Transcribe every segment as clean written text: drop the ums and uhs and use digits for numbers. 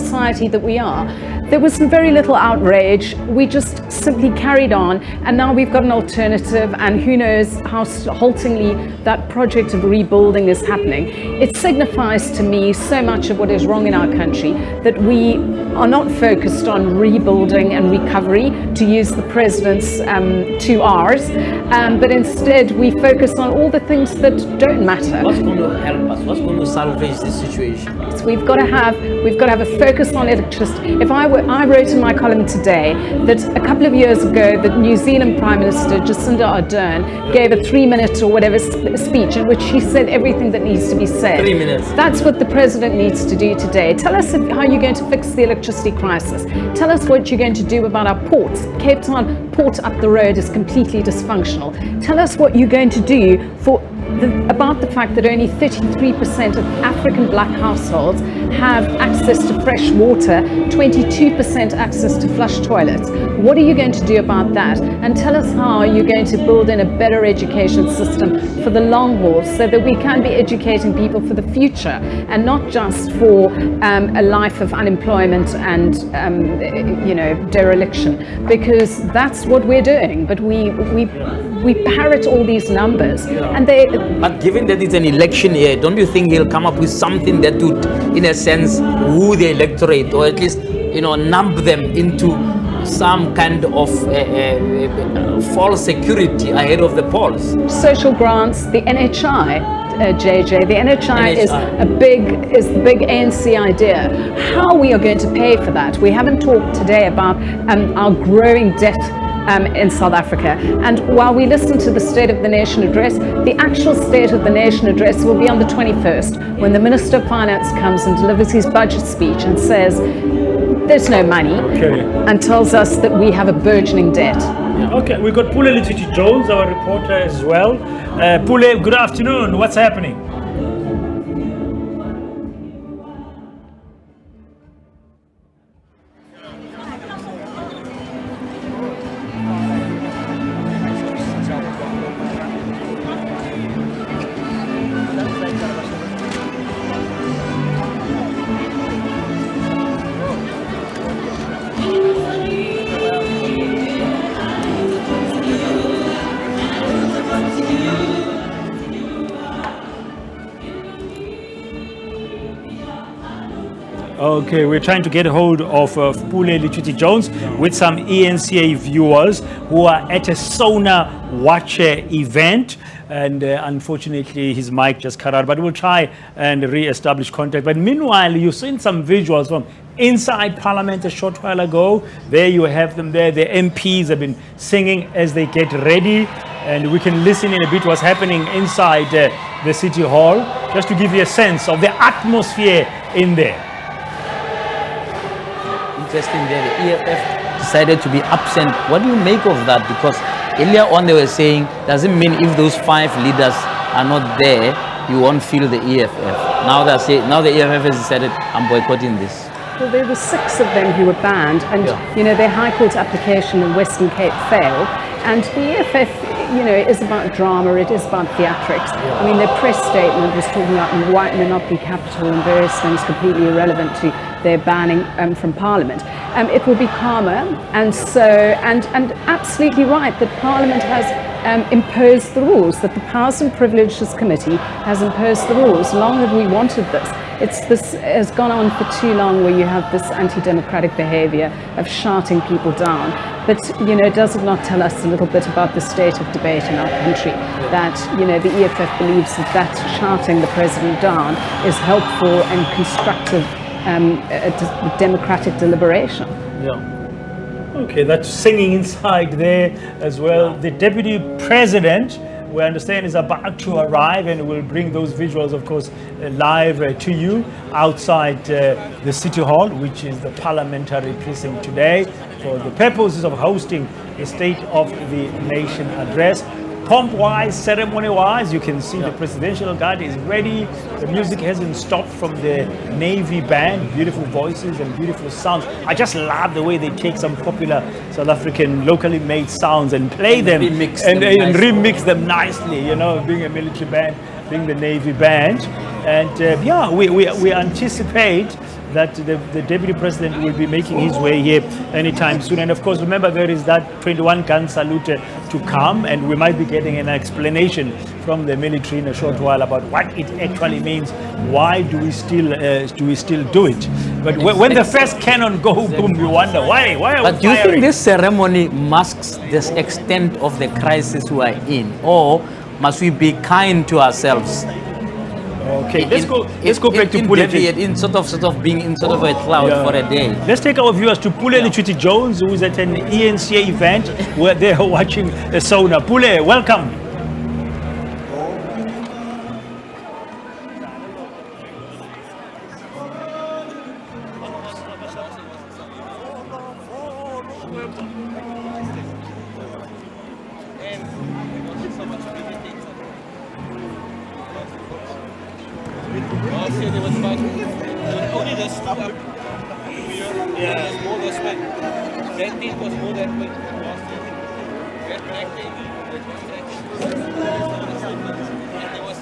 society that we are. There was very little outrage. We just simply carried on, and now we've got an alternative, and who knows how haltingly that project of rebuilding is happening. It signifies to me so much of what is wrong in our country, that we are not focused on rebuilding and recovery, to use the president's 2 R's, but instead we focus on all the things that don't matter. What's going to help us? What's going to salvage this situation? So we've got to have a focus on electricity. I wrote in my column today that a couple of years ago, the New Zealand Prime Minister Jacinda Ardern gave a 3-minute or whatever speech in which she said everything that needs to be said. 3 minutes. That's what the president needs to do today. Tell us how you're going to fix the electricity crisis. Tell us what you're going to do about our ports. Cape Town port up the road is completely dysfunctional. Tell us what you're going to do about the fact that only 33% of African black households have access to fresh water, 22% access to flush toilets. What are you going to do about that? And tell us how you're going to build in a better education system for the long haul, so that we can be educating people for the future and not just for a life of unemployment and dereliction, because that's what we're doing. But we parrot all these numbers, and But given that it's an election year, don't you think he'll come up with something that would, in a sense, woo the electorate, or at least, numb them into some kind of false security ahead of the polls? Social grants, the NHI, JJ, the NHI is the big ANC idea. How we are going to pay for that? We haven't talked today about our growing debt in South Africa. And while we listen to the State of the Nation address, the actual State of the Nation address will be on the 21st, when the Minister of Finance comes and delivers his budget speech and says there's no money, and tells us that we have a burgeoning debt. Okay, we've got Pule Jones, our reporter as well. Pule, good afternoon. What's happening? Okay, we're trying to get a hold of Pule Jones with some ENCA viewers who are at a SONA Watcher event, and unfortunately his mic just cut out, but we'll try and re-establish contact. But meanwhile, you've seen some visuals from inside Parliament a short while ago. There you have them there. The MPs have been singing as they get ready, and we can listen in a bit what's happening inside the City Hall, just to give you a sense of the atmosphere in there. Interesting there, the EFF decided to be absent. What do you make of that? Because earlier on they were saying, doesn't mean if those 5 leaders are not there, you won't feel the EFF. Now they say, now the EFF has decided, I'm boycotting this. Well, there were 6 of them who were banned, and their High Court application in Western Cape failed. And the EFF, is about drama, it is about theatrics. I mean, their press statement was talking about white monopoly capital and various things completely irrelevant to their banning from Parliament. It will be calmer, and absolutely right that Parliament has imposed the rules, that the Powers and Privileges Committee has imposed the rules. Long have we wanted this. This has gone on for too long, where you have this anti-democratic behaviour of shouting people down. But, does it not tell us a little bit about the state of debate in our country? That, the EFF believes that shouting the president down is helpful and constructive democratic deliberation. Yeah. Okay, that's singing inside there as well. The Deputy President, we understand, is about to arrive, and we'll bring those visuals, of course, live to you outside the City Hall, which is the Parliamentary precinct today, for the purposes of hosting the State of the Nation address. Pomp-wise, ceremony-wise, you can see the Presidential Guard is ready. The music hasn't stopped from the Navy Band. Beautiful voices and beautiful sounds. I just love the way they take some popular South African locally made sounds and play them and remix them nicely, being a military band, being the Navy Band. And we anticipate that the Deputy President will be making his way here anytime soon. And of course, remember, there is that 21-gun salute to come, and we might be getting an explanation from the military in a short while about what it actually means. Why do we still do it? But when the first cannon go boom, you wonder why are But we do you think firing? this ceremony masks the extent of the crisis we are in, or must we be kind to ourselves? Okay, let's go back to Pule. In sort of being in sort of a cloud for a day. Let's take our viewers to Pule Lichuti Jones, who is at an ENCA event where they are watching the SONA. Pule, welcome. Only the stood up. Yeah, there's more respect. That thing was more that way. Get back and there was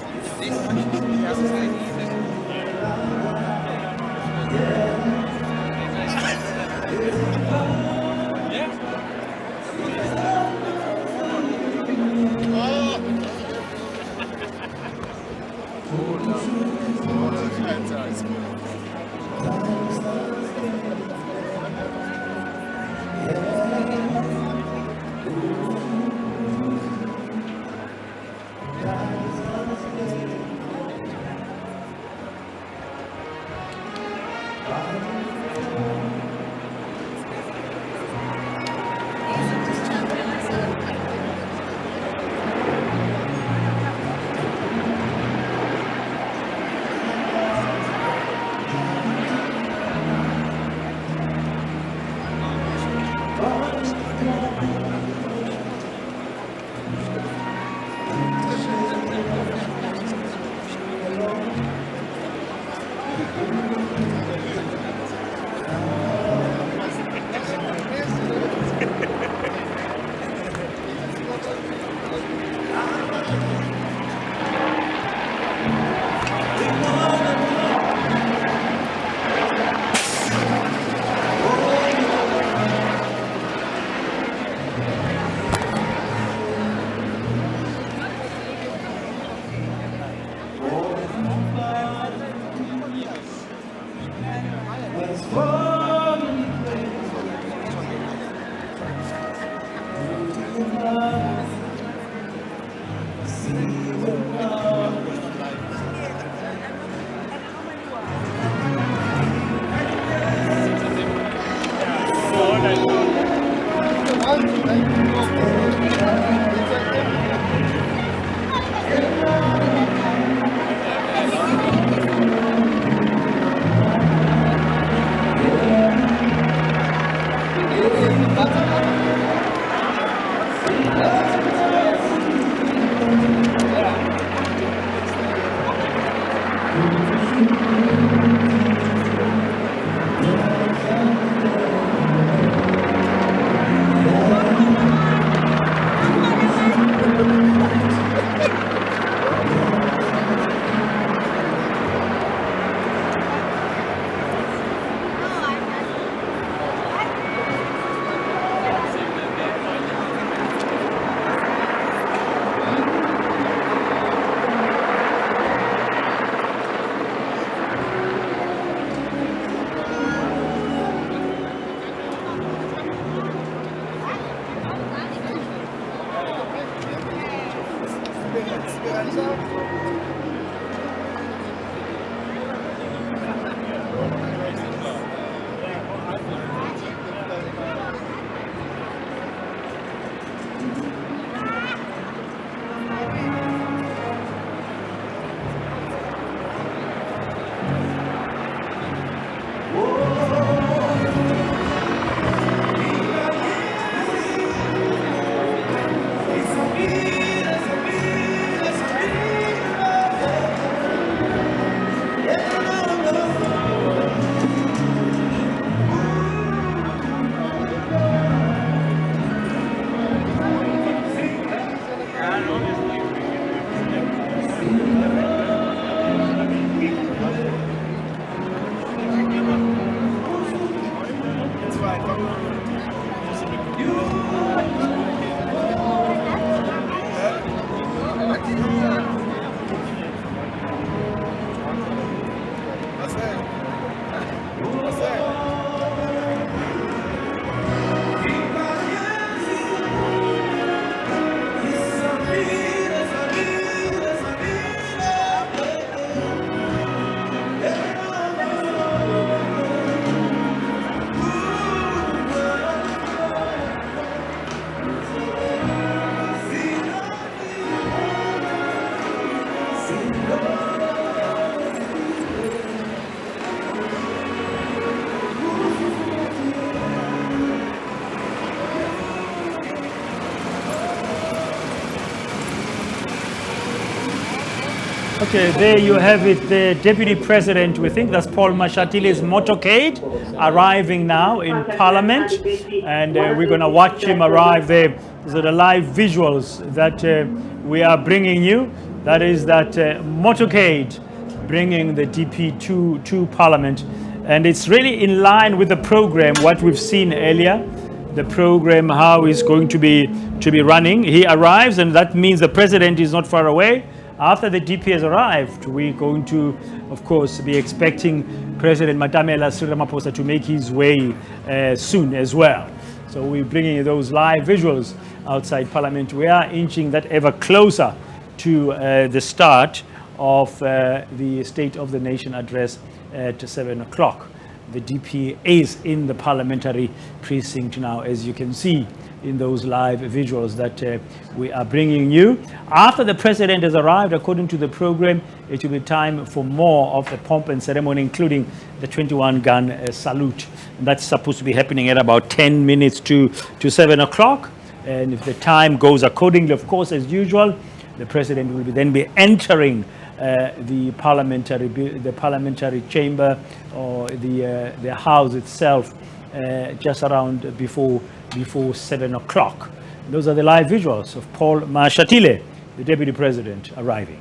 Okay, there you have it, the Deputy President, we think that's Paul Mashatile's motorcade, arriving now in Parliament, and we're going to watch him arrive there. These are the live visuals that we are bringing you. That is that motorcade bringing the DP to Parliament, and it's really in line with the program, what we've seen earlier, the program, how it's going to be running. He arrives, and that means the President is not far away. After the DP has arrived, we're going to, of course, be expecting President Matamela Cyril Ramaphosa to make his way soon as well. So we're bringing you those live visuals outside Parliament. We are inching that ever closer to the start of the State of the Nation address at 7 o'clock. The DP is in the parliamentary precinct now, as you can see in those live visuals that we are bringing you. After the President has arrived, according to the program, it will be time for more of the pomp and ceremony, including the 21-gun salute. And that's supposed to be happening at about 10 minutes to 7 o'clock. And if the time goes accordingly, of course, as usual, the President will then be entering the parliamentary chamber, or the house itself, just around before 7 o'clock. Those are the live visuals of Paul Mashatile, the Deputy President, arriving.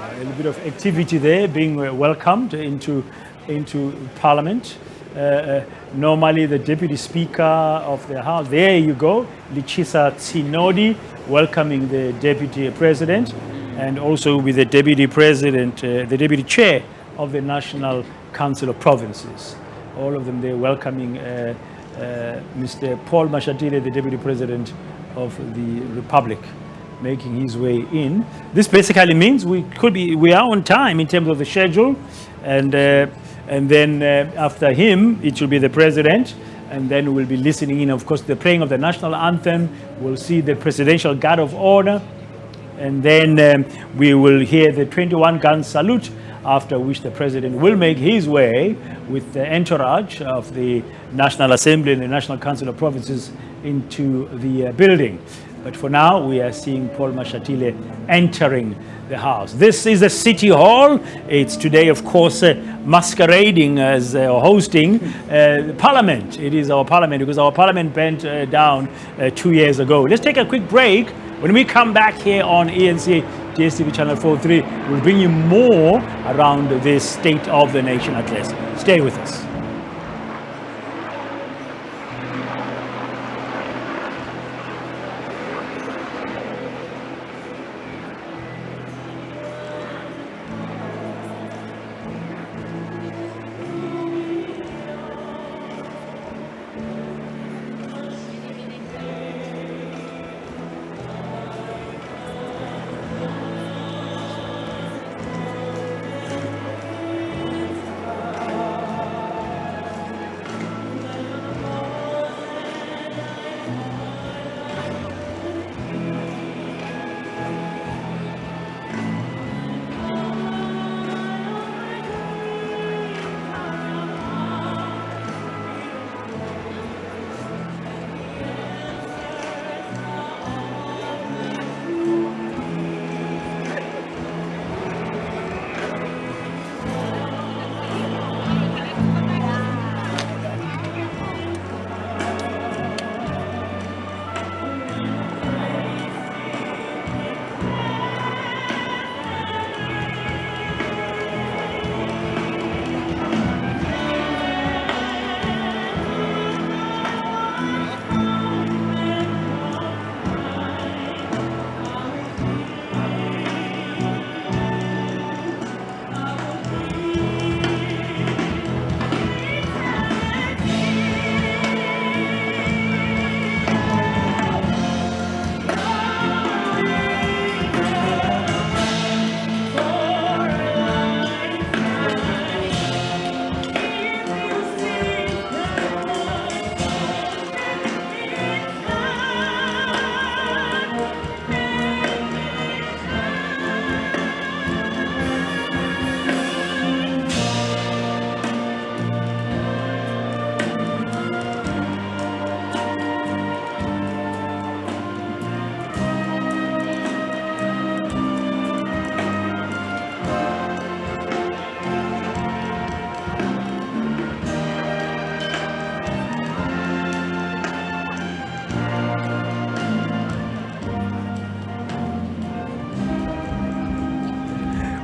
A little bit of activity there, being welcomed into Parliament. Normally the Deputy Speaker of the House, there you go, Lichisa Tsinodi, welcoming the Deputy President, and also with the Deputy President, the Deputy Chair of the National Council of Provinces. All of them there welcoming Mr. Paul Mashatile, the Deputy President of the Republic, making his way in. This basically means we are on time in terms of the schedule, and then after him it will be the President, and then we'll be listening in, of course, the playing of the national anthem. We'll see the Presidential Guard of Honor, and then we will hear the 21-gun salute, after which the President will make his way with the entourage of the National Assembly and the National Council of Provinces into the building. But for now, we are seeing Paul Mashatile entering the House. This is the City Hall. It's today, of course, masquerading as hosting Parliament. It is our Parliament, because our Parliament burnt down 2 years ago. Let's take a quick break. When we come back here on ANC DSTV Channel 43, we'll bring you more around this State of the Nation address. Stay with us.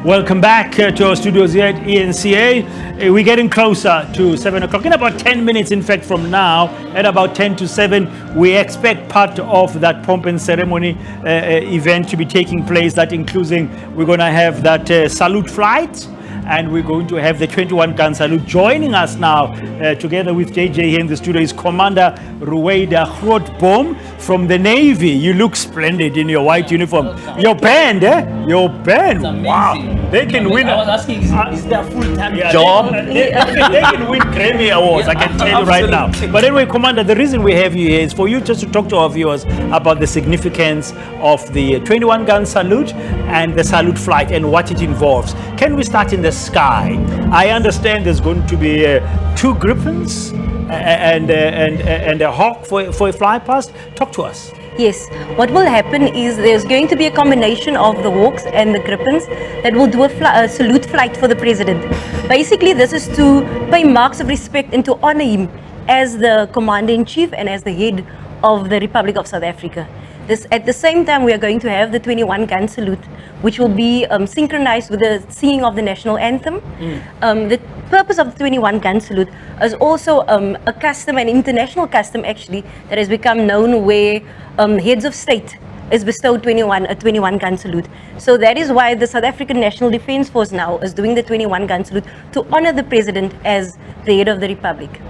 Welcome back to our studios here at ENCA. We're getting closer to 7 o'clock. In about 10 minutes, in fact, from now, at about 10 to 7, we expect part of that pomp and ceremony event to be taking place. That including, we're going to have that salute flight, and we're going to have the 21-gun salute. Joining us now, together with JJ here in the studio, is Commander Ruwaida Grootboom from the Navy. You look splendid in your white uniform. Your band, Your band. Wow. They can win. I was asking, is that a full-time Yeah, job? They can win Grammy Awards, I can tell you right now. But anyway, Commander, the reason we have you here is for you just to talk to our viewers about the significance of the 21-gun salute and the salute flight and what it involves. Can we start in the sky? I understand there's going to be 2 Griffins and a Hawk for a fly past. Talk to us. Yes, what will happen is there's going to be a combination of the Hawks and the Griffins that will do a salute flight for the president. Basically, this is to pay marks of respect and to honor him as the commander-in-chief and as the head of the Republic of South Africa. At the same time, we are going to have the 21-gun salute, which will be synchronized with the singing of the national anthem. The purpose of the 21-gun salute is also a custom, an international custom actually, that has become known where heads of state is bestowed a 21-gun salute. So that is why the South African National Defence Force now is doing the 21-gun salute to honor the president as the head of the republic.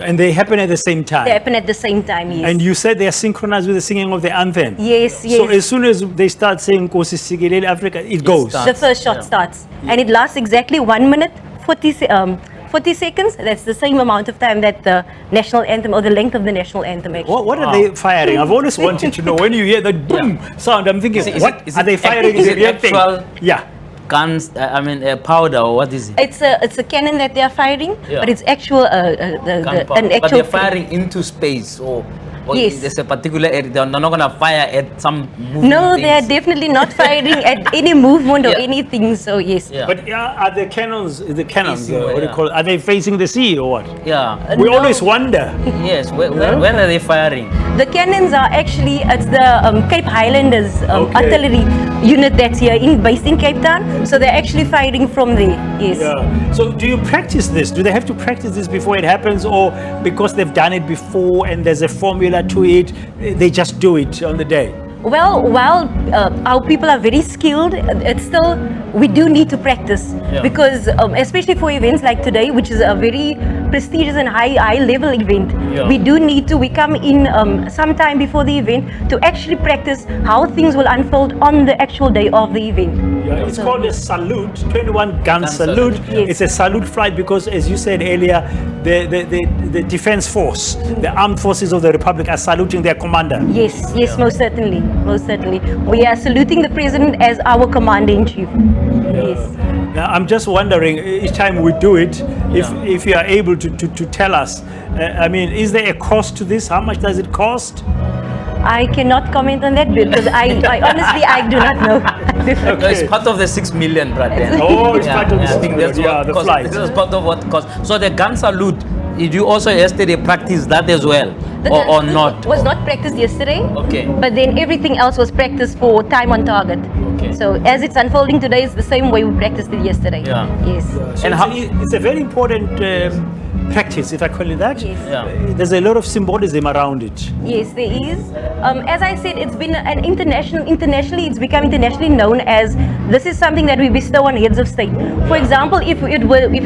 And they happen at the same time. They happen at the same time, yes. And you said they are synchronized with the singing of the anthem. Yes, yes. So as soon as they start saying Nkosi Sikelel Africa, it goes. The first shot starts. And it lasts exactly 1 minute, 40 seconds. That's the same amount of time that the national anthem, or the length of the national anthem actually. What are they firing? I've always wanted to know. When you hear that boom sound, I'm thinking, what are they firing? Is it actual guns, powder, or what is it? It's a cannon that they are firing, but it's actual an actual. But they're firing into space, or yes. There's a particular area. They're not going to fire at some movement. No, they are definitely not firing at any movement or anything. So yes. Yeah. But are the cannons? What do you yeah. call it? Are they facing the sea or what? Yeah. We always wonder. Yes. Where are they firing? The cannons are actually it's the Cape Highlanders artillery unit that's here based in Cape Town. So they're actually firing from there. Yes. Yeah. So do you practice this? Do they have to practice this before it happens, or because they've done it before and there's a formula to it, they just do it on the day? Well, while our people are very skilled, it's still, we do need to practice because especially for events like today, which is a very prestigious and high level event, we come in sometime before the event to actually practice how things will unfold on the actual day of the event. Yeah, it's called a salute, 21-gun salute. Yes. It's a salute flight because, as you said earlier, the defense force, the armed forces of the Republic are saluting their commander. Yes, most certainly. Most certainly. We are saluting the president as our commander-in-chief. Yes. Now, I'm just wondering, each time we do it, if you are able to tell us, is there a cost to this? How much does it cost? I cannot comment on that because I honestly, I do not know. Okay. No, it's part of the 6 million, brother. Oh, it's part of the 6 million. The flight. This is part of what cost. So the gun salute, did you also yesterday practice that as well? Or not? Was not practiced yesterday. Okay. But then everything else was practiced for time on target. Okay. So as it's unfolding today, it's the same way we practiced it yesterday. Yeah. Yes. So it's a very important practice, if I call it that. Yes. Yeah. There's a lot of symbolism around it. Yes, there is. As I said, it's been internationally, it's become internationally known as this is something that we bestow on heads of state. For example, if we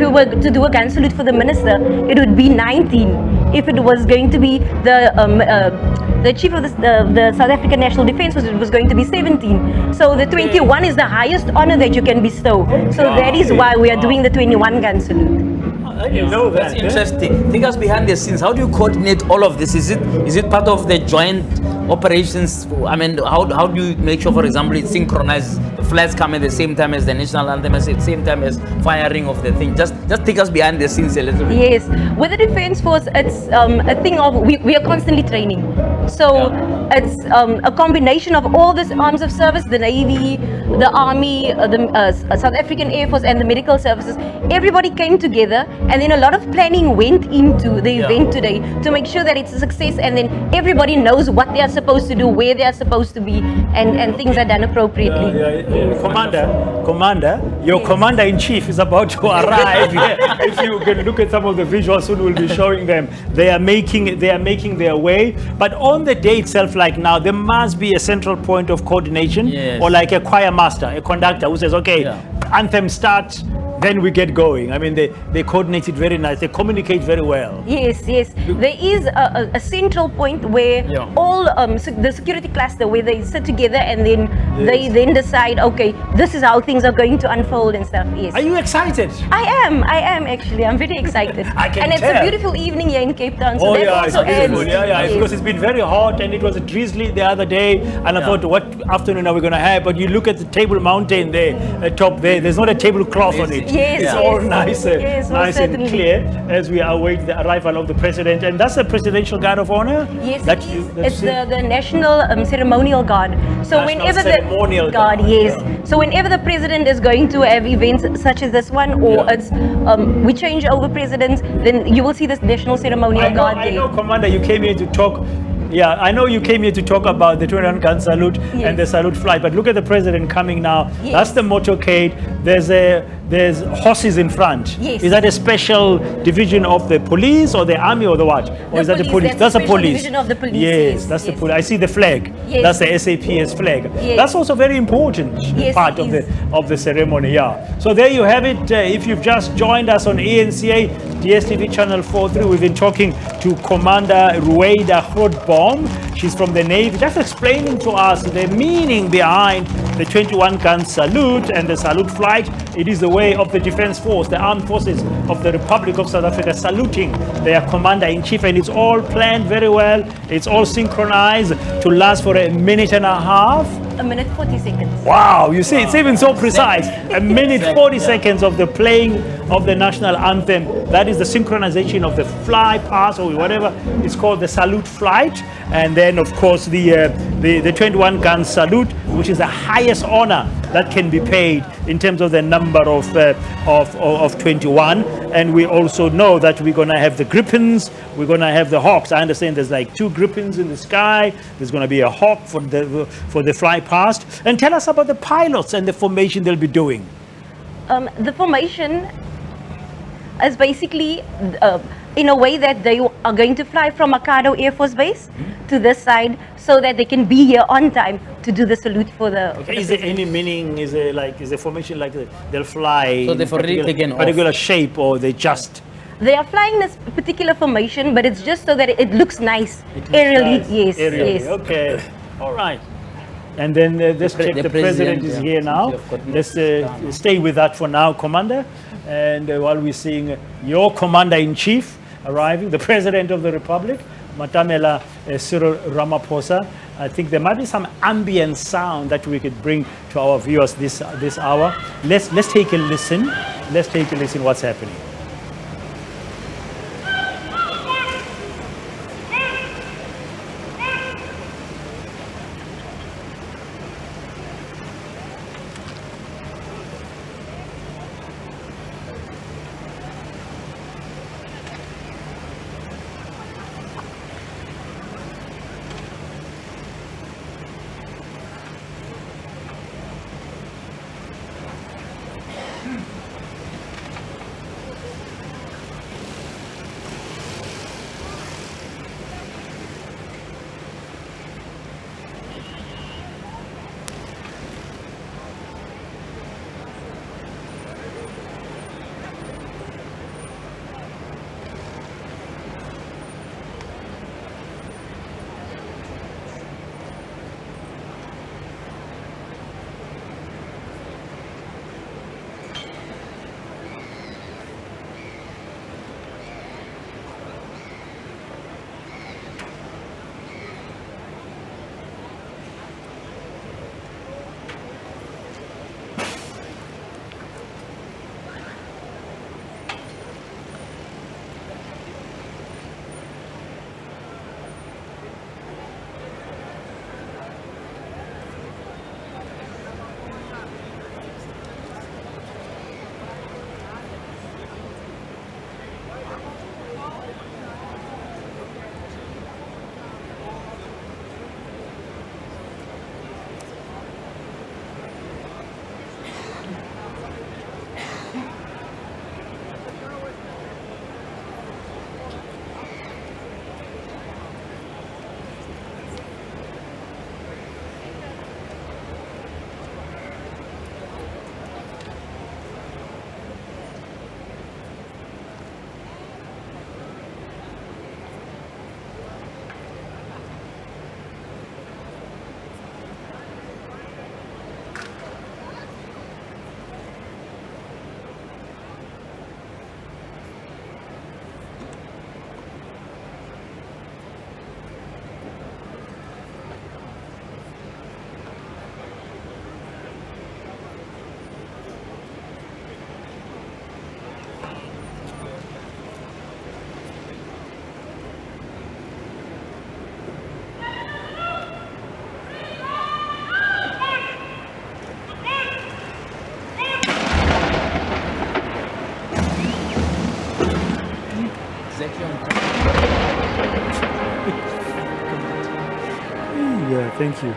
were to do a gun salute for the minister, it would be 19. If it was going to be the chief of the South African National Defence Force, it was going to be 17. So the 21 is the highest honor that you can bestow. So that is why we are doing the 21-gun salute. I didn't know that. That's interesting. Take us behind the scenes. How do you coordinate all of this? Is it part of the joint operations? How do you make sure, for example, it's synchronized? The flights come at the same time as the national anthem, at the same time as firing of the thing. Just take us behind the scenes a little bit. Yes, with the Defence Force, it's a thing of we are constantly training. So it's a combination of all these arms of service: the Navy, the army, the South African Air Force and the medical services, everybody came together, and then a lot of planning went into the event today to make sure that it's a success, and then everybody knows what they are supposed to do, where they are supposed to be, and things are done appropriately. Commander, your commander-in-chief is about to arrive here. If you can look at some of the visuals soon, we'll be showing them. They are making their way. But on the day itself, like now, there must be a central point of coordination, or like a choir master, a conductor who says, okay, anthem starts, then we get going. I mean, they coordinate it very nice. They communicate very well. Yes, yes. There is a central point where all the security cluster, where they sit together and then they then decide, okay, this is how things are going to unfold and stuff. Yes. Are you excited? I am actually. I'm very excited. I can and it's tell. a beautiful evening here in Cape Town. So Oh that yeah, it's also beautiful. adds. Yes. Because it's been very hot and it was drizzly the other day, and I thought, what afternoon are we going to have? But you look at the Table Mountain there, top there. There's not a tablecloth on it. Yes, it's yes. all nice, Yes, most nice and certainly. clear as we await the arrival of the president. And that's the Presidential Guard of Honor. Yes, That it you- is. that's It's the National Ceremonial Guard. So National whenever Ceremonial the Guard, yes. yeah. So whenever the president is going to have events such as this one, or it's we change over presidents, then you will see this National Ceremonial Guard I there. know, Commander, you came here to talk. Yeah, I know you came here to talk about the 21-gun salute and the salute flight, but look at the president coming now. Yes. That's the motorcade. There's horses in front. Yes. Is that a special division of the police or the army or the what? Or is that the police? That's a the special police. division of the police, Yes, yes, that's the yes. police. I see the flag. Yes. That's the SAPS flag. Yes. That's also very important Yes, part it is. of the ceremony. Yeah. So there you have it. If you've just joined us on ENCA DSTV channel 43, we've been talking to Commander Rueda Grootboom. She's from the Navy, just explaining to us the meaning behind the 21-gun salute and the salute flight. It is the way of the Defence Force, the armed forces of the Republic of South Africa, saluting their commander-in-chief, and it's all planned very well. It's all synchronized to last for a minute and a half. A minute 40 seconds. Wow, you see, it's even so precise. A minute 40 seconds of the playing of the national anthem. That is the synchronization of the fly pass or whatever it's called, the salute flight. And then, of course, the 21-gun salute, which is the highest honor that can be paid in terms of the number of 21. And we also know that we're going to have the Griffins, we're going to have the Hawks. I understand there's like 2 Griffins in the sky. There's going to be a Hawk for the fly past. And tell us about the pilots and the formation they'll be doing. The formation is basically in a way that they are going to fly from Makado Air Force Base to this side so that they can be here on time to do the salute for the. Okay, is there any meaning? Is the formation like they'll fly So in they've already taken off. particular shape, or they just? They are flying this particular formation, but it's just so that it looks nice aerially. Yes, Aerially. yes. Okay, all right. And then let's check the president is here now. Let's stay with that for now, Commander. And while we're seeing your commander-in-chief arriving, the president of the Republic, Matamela Cyril Ramaphosa, I think there might be some ambient sound that we could bring to our viewers this hour. Let's take a listen. Let's take a listen what's happening. Thank you.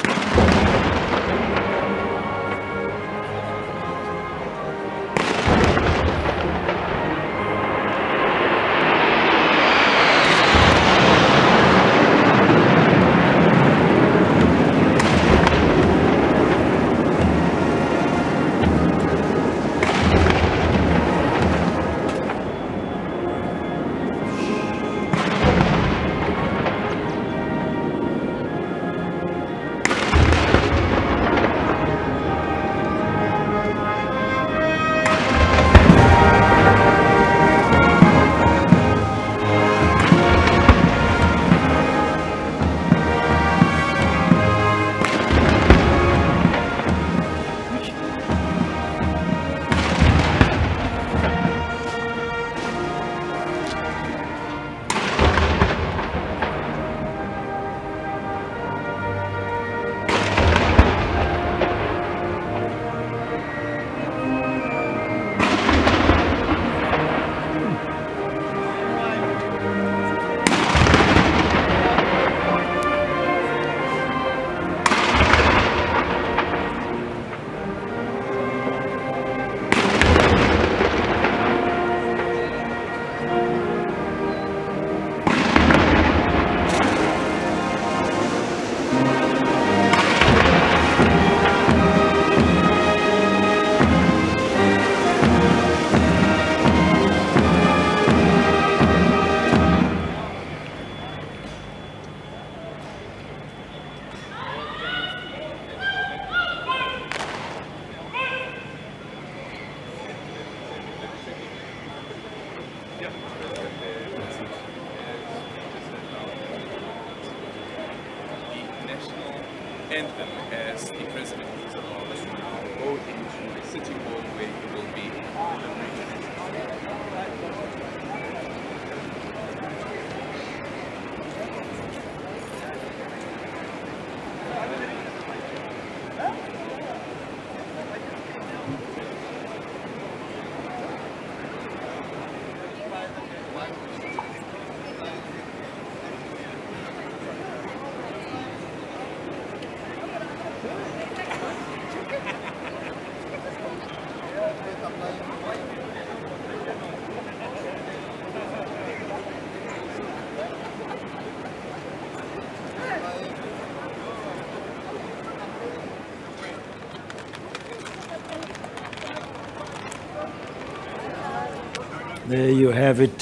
Anthem as the president is about to go into the city hall where he will be There you have it,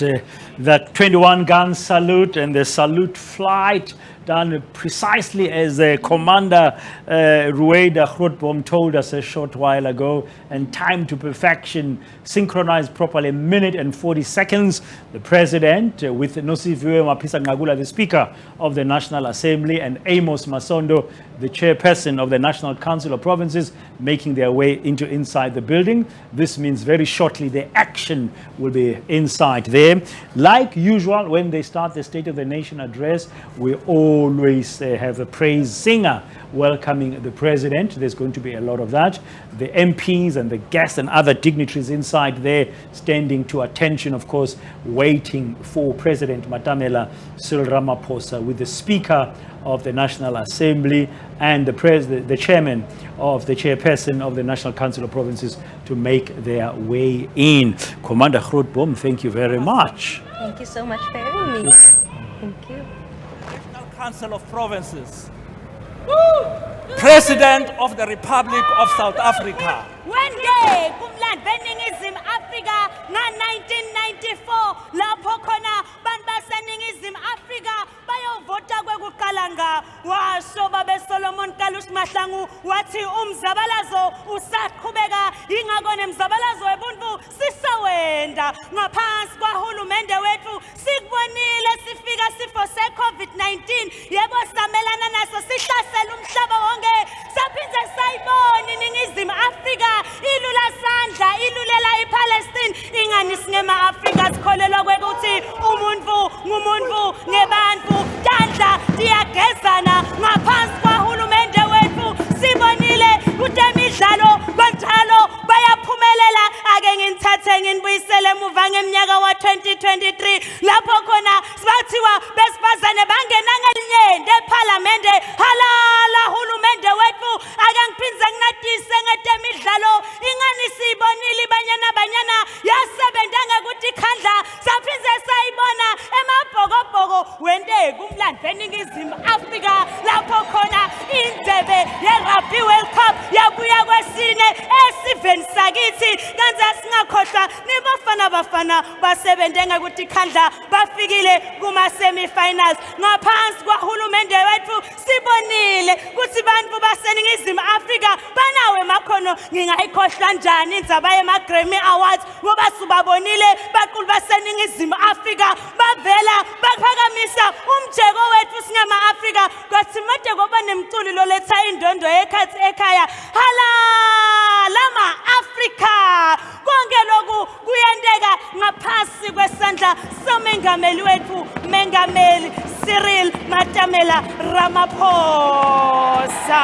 that 21-gun salute and the salute flight done precisely as Commander Rueda Grootboom told us a short while ago, and timed to perfection, synchronized properly, a minute and 40 seconds. The President, with Nosiviwe Mapisa Ngagula, the Speaker of the National Assembly, and Amos Masondo, the Chairperson of the National Council of Provinces, making their way inside the building. This means very shortly the action will be inside there. Like usual, when they start the State of the Nation address, we always have a praise singer welcoming the President. There's going to be a lot of that. The MPs and the guests and other dignitaries inside there standing to attention, of course, waiting for President Matamela Cyril Ramaphosa, with the Speaker of the National Assembly and the Chairman of the Chairperson of the National Council of Provinces to make their way in. Commander Grootboom, thank you very much. Thank you so much for having me. Thank you. National Council of Provinces. President of the Republic of South Africa. One day, kumland beningizimu Afrika na 1994 lapho khona bantu baseningizimu Afrika bayovota kwekuqala nga washo babe Solomon Kalush Mahlangu wathi umzabalazo usaqhubeka ingakho nemzabalazo webuntu sisawenda ngaphansi kwahulumende wethu sikubonile sifika sifo se-COVID-19 yebo samelana naso sihlasela umhlaba wonke saphinze sayibona iningizimu Afrika ilula sandla ilulela iPalestine ingani singema Afrika sikholelwa kwekuthi umuntu ngumuntu ngebantu tandla diyagezana ngaphansi kwahulumende wethu sibonile kutemidlalo banjalo bayaphumelela ake nginthathe nginibuyisele emuva ngeminyaka wa 2023 lapho khona sibathiwa besifazane bangena ngelinyende eParliament halala Sani siyibonile banyana yasebenza ngakuthi khandla saphinze sayibona emabhokobhoko wente kumlando eNingizimu Afrika lapho khona indebe ye-Rugby World Cup yabuya kwesine esiveni sakithi kanti singakhohlwa nibafana basebenze ngakuthi khandla bafikile kuma-semi-finals ngaphansi kwahulumende wethu sibonile ukuthi bantu baseNingizimu Afrika banawo emakhono ngingayikhohlwa njani indzaba yema-Grammy Awards ngoba sibabonile baqulu baseNingizimu Afrika bavela baphakamisa umjeko wethu singama-Afrika kwathi made ngoba nemculi loletha indondo ekhathi ekhaya halala ma-Afrika konke lokhu kuyenteka ngaphansi kwesandla somengameli wethu mengameli Cyril Matamela Ramaphosa.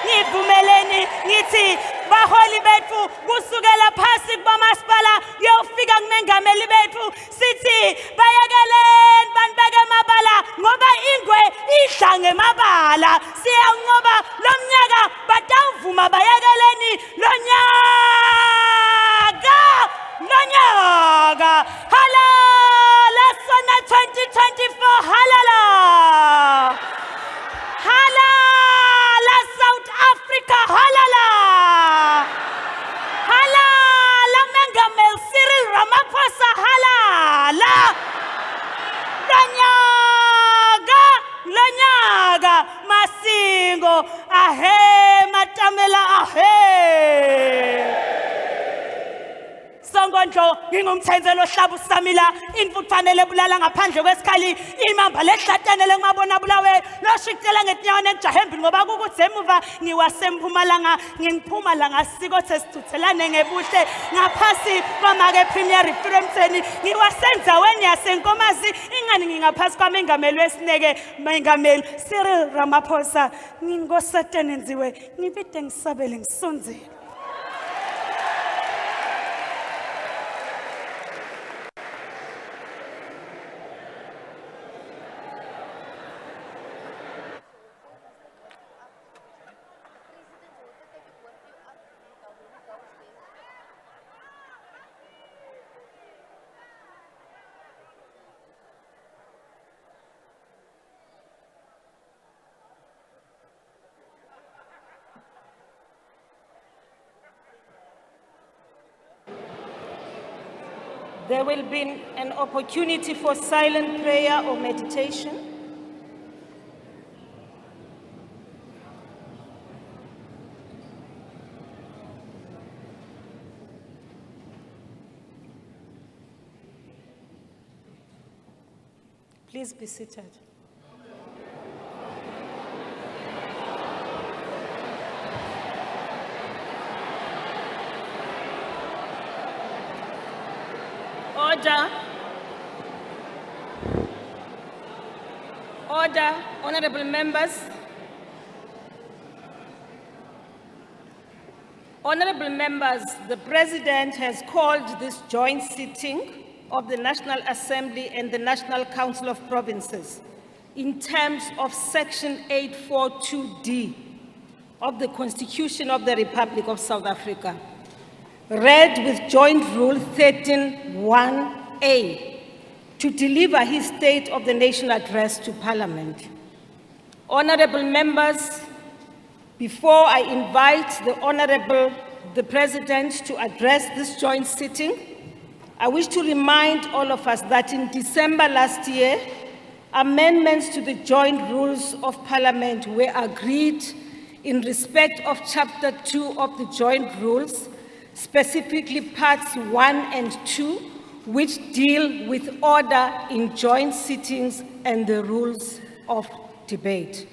Ngivumeleni ngithi baholi bethu kusukela phasi kwamasipala yofika kumengameli bethu sithi bayekeleni banibeke amabala ngoba ingwe idla ngemabala siyanqoba lo mnyaka batawuvuma bayekeleni lo nyaka halala SONA 2024 halala halala South Africa halala halala mengameli Cyril Ramaphosa halala lonyaka masingo ahe Matamela ahe Songondlo ngingumthenzelo hlaba usamila imfuthanele bulala ngaphandle kwesikhali imamba lehlathanele ngibabona bulawe loshikela ngetinyawo ejahembini ngoba kukuthi emuva ngiwasempumalanga ngingiphuma siko sesithuthelane ngebuhle ngaphasi kwamake Premier Referendum ngiwasenzaweni yasenkomazi ingani ngingaphasi kwamengameli wesineke mengameli Cyril Ramaphosa ngingosatane nziwe ngibide ngisabele ngisonzele. There will be an opportunity for silent prayer or meditation. Please be seated. Order. Order, honorable members. Honorable members, the President has called this joint sitting of the National Assembly and the National Council of Provinces in terms of Section 842D of the Constitution of the Republic of South Africa, read with Joint Rule 13(1)(a), to deliver his State of the Nation address to Parliament. Honorable members, before I invite the President to address this joint sitting, I wish to remind all of us that in December last year, amendments to the Joint Rules of Parliament were agreed in respect of Chapter 2 of the Joint Rules, specifically Parts 1 and 2, which deal with order in joint sittings and the rules of debate.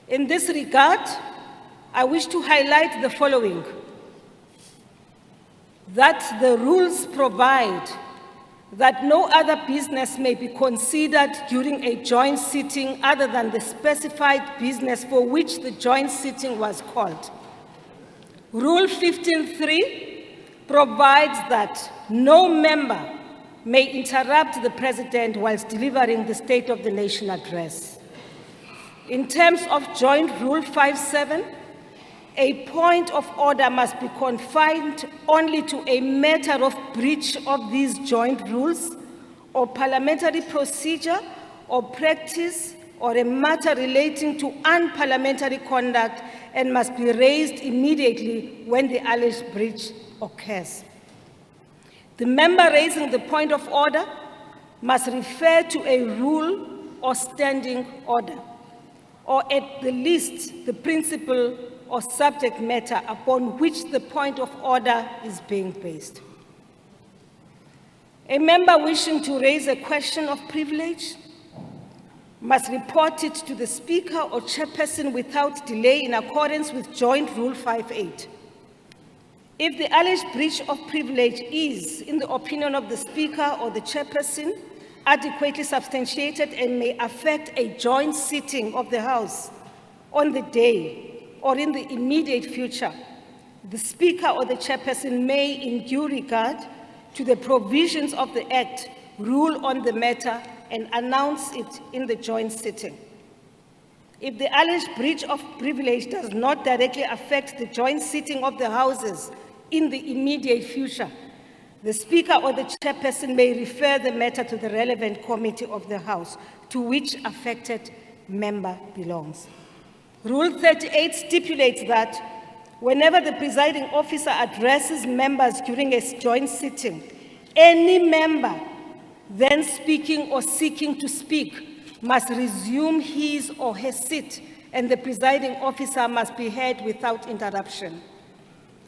In this regard, I wish to highlight the following: that the rules provide that no other business may be considered during a joint sitting other than the specified business for which the joint sitting was called. Rule 15(3) provides that no member may interrupt the President whilst delivering the State of the Nation address. In terms of Joint Rule 57, A point of order must be confined only to a matter of breach of these joint rules or parliamentary procedure or practice or a matter relating to unparliamentary conduct and must be raised immediately when the alleged breach occurs. The member raising the point of order must refer to a rule or standing order, or at the least the principle or subject matter upon which the point of order is being based. A member wishing to raise a question of privilege must report it to the Speaker or Chairperson without delay in accordance with Joint Rule 5.8. If the alleged breach of privilege is, in the opinion of the Speaker or the Chairperson, adequately substantiated and may affect a joint sitting of the House on the day or in the immediate future, the Speaker or the Chairperson may, in due regard to the provisions of the Act, rule on the matter and announce it in the joint sitting. If the alleged breach of privilege does not directly affect the joint sitting of the Houses in the immediate future, the Speaker or the Chairperson may refer the matter to the relevant committee of the House to which affected member belongs. Rule 38 stipulates that whenever the presiding officer addresses members during a joint sitting, any member then speaking or seeking to speak must resume his or her seat, and the presiding officer must be heard without interruption.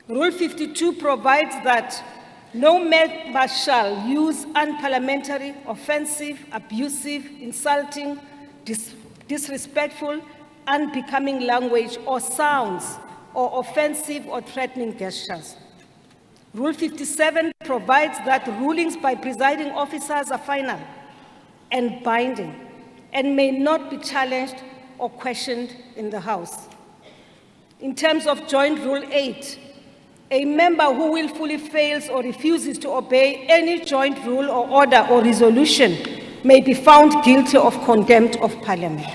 Rule 52 provides that no member shall use unparliamentary, offensive, abusive, insulting, disrespectful, unbecoming language or sounds or offensive or threatening gestures. Rule 57 provides that rulings by presiding officers are final and binding and may not be challenged or questioned in the House. In terms of Joint Rule 8, a member who willfully fails or refuses to obey any joint rule or order or resolution may be found guilty of contempt of Parliament.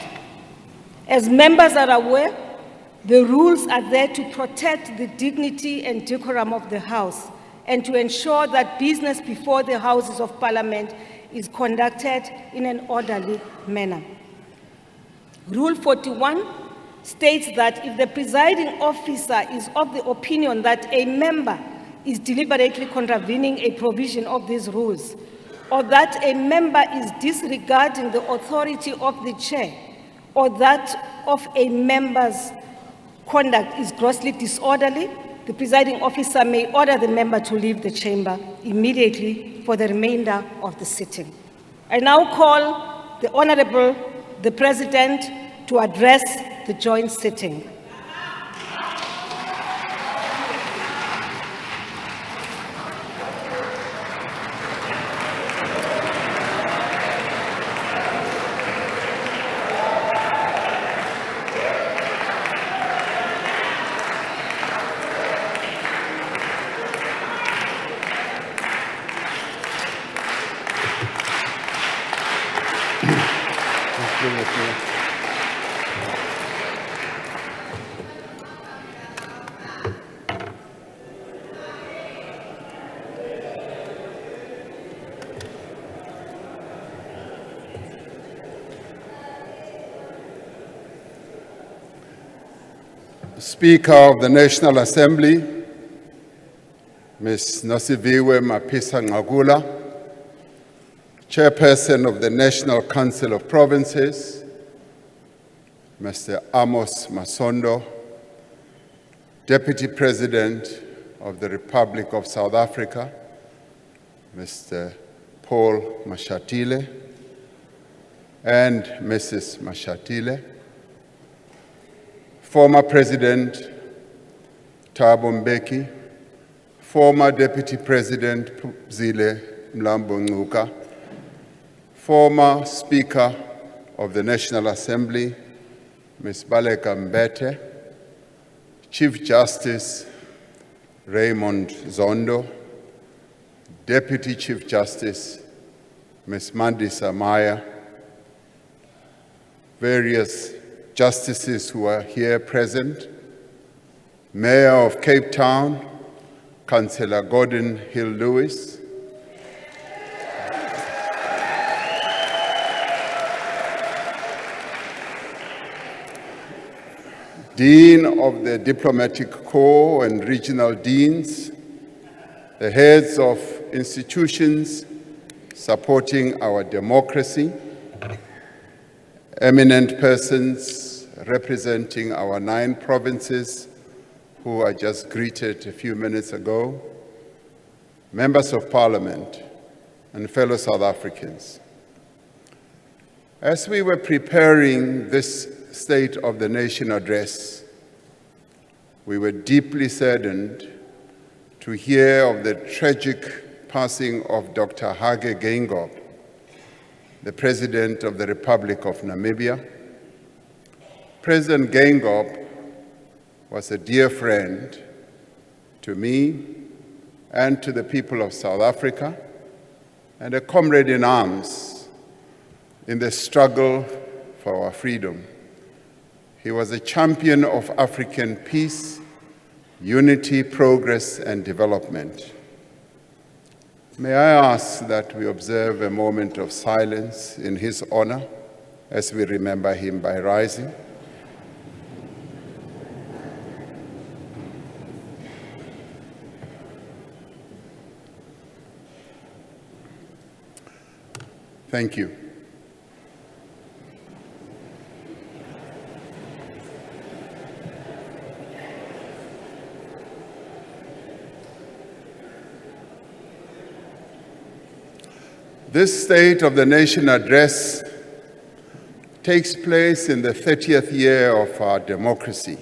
As members are aware, the rules are there to protect the dignity and decorum of the House and to ensure that business before the Houses of Parliament is conducted in an orderly manner. Rule 41 states that if the presiding officer is of the opinion that a member is deliberately contravening a provision of these rules, or that a member is disregarding the authority of the chair, or that of a member's conduct is grossly disorderly, the presiding officer may order the member to leave the chamber immediately for the remainder of the sitting. I now call the Honorable, the President, to address the joint sitting. Speaker of the National Assembly, Ms. Nosiviwe Mapisa-Nqakula, Chairperson of the National Council of Provinces, Mr. Amos Masondo, Deputy President of the Republic of South Africa, Mr. Paul Mashatile, and Mrs. Mashatile, former President Thabo Mbeki, former Deputy President Phumzile Mlambo-Ngcuka, former Speaker of the National Assembly, Ms. Baleka Mbete, Chief Justice Raymond Zondo, Deputy Chief Justice Ms. Mandisa Maya, various justices who are here present, Mayor of Cape Town, Councillor Gordon Hill-Lewis, Dean of the Diplomatic Corps and Regional Deans, the heads of institutions supporting our democracy, eminent persons representing our 9 provinces who I just greeted a few minutes ago, members of Parliament, and fellow South Africans. As we were preparing this State of the Nation address, we were deeply saddened to hear of the tragic passing of Dr. Hage Geingob, the President of the Republic of Namibia. President Geingob was a dear friend to me and to the people of South Africa, and a comrade in arms in the struggle for our freedom. He was a champion of African peace, unity, progress, and development. May I ask that we observe a moment of silence in his honor as we remember him by rising. Thank you. This State of the Nation address takes place in the 30th year of our democracy.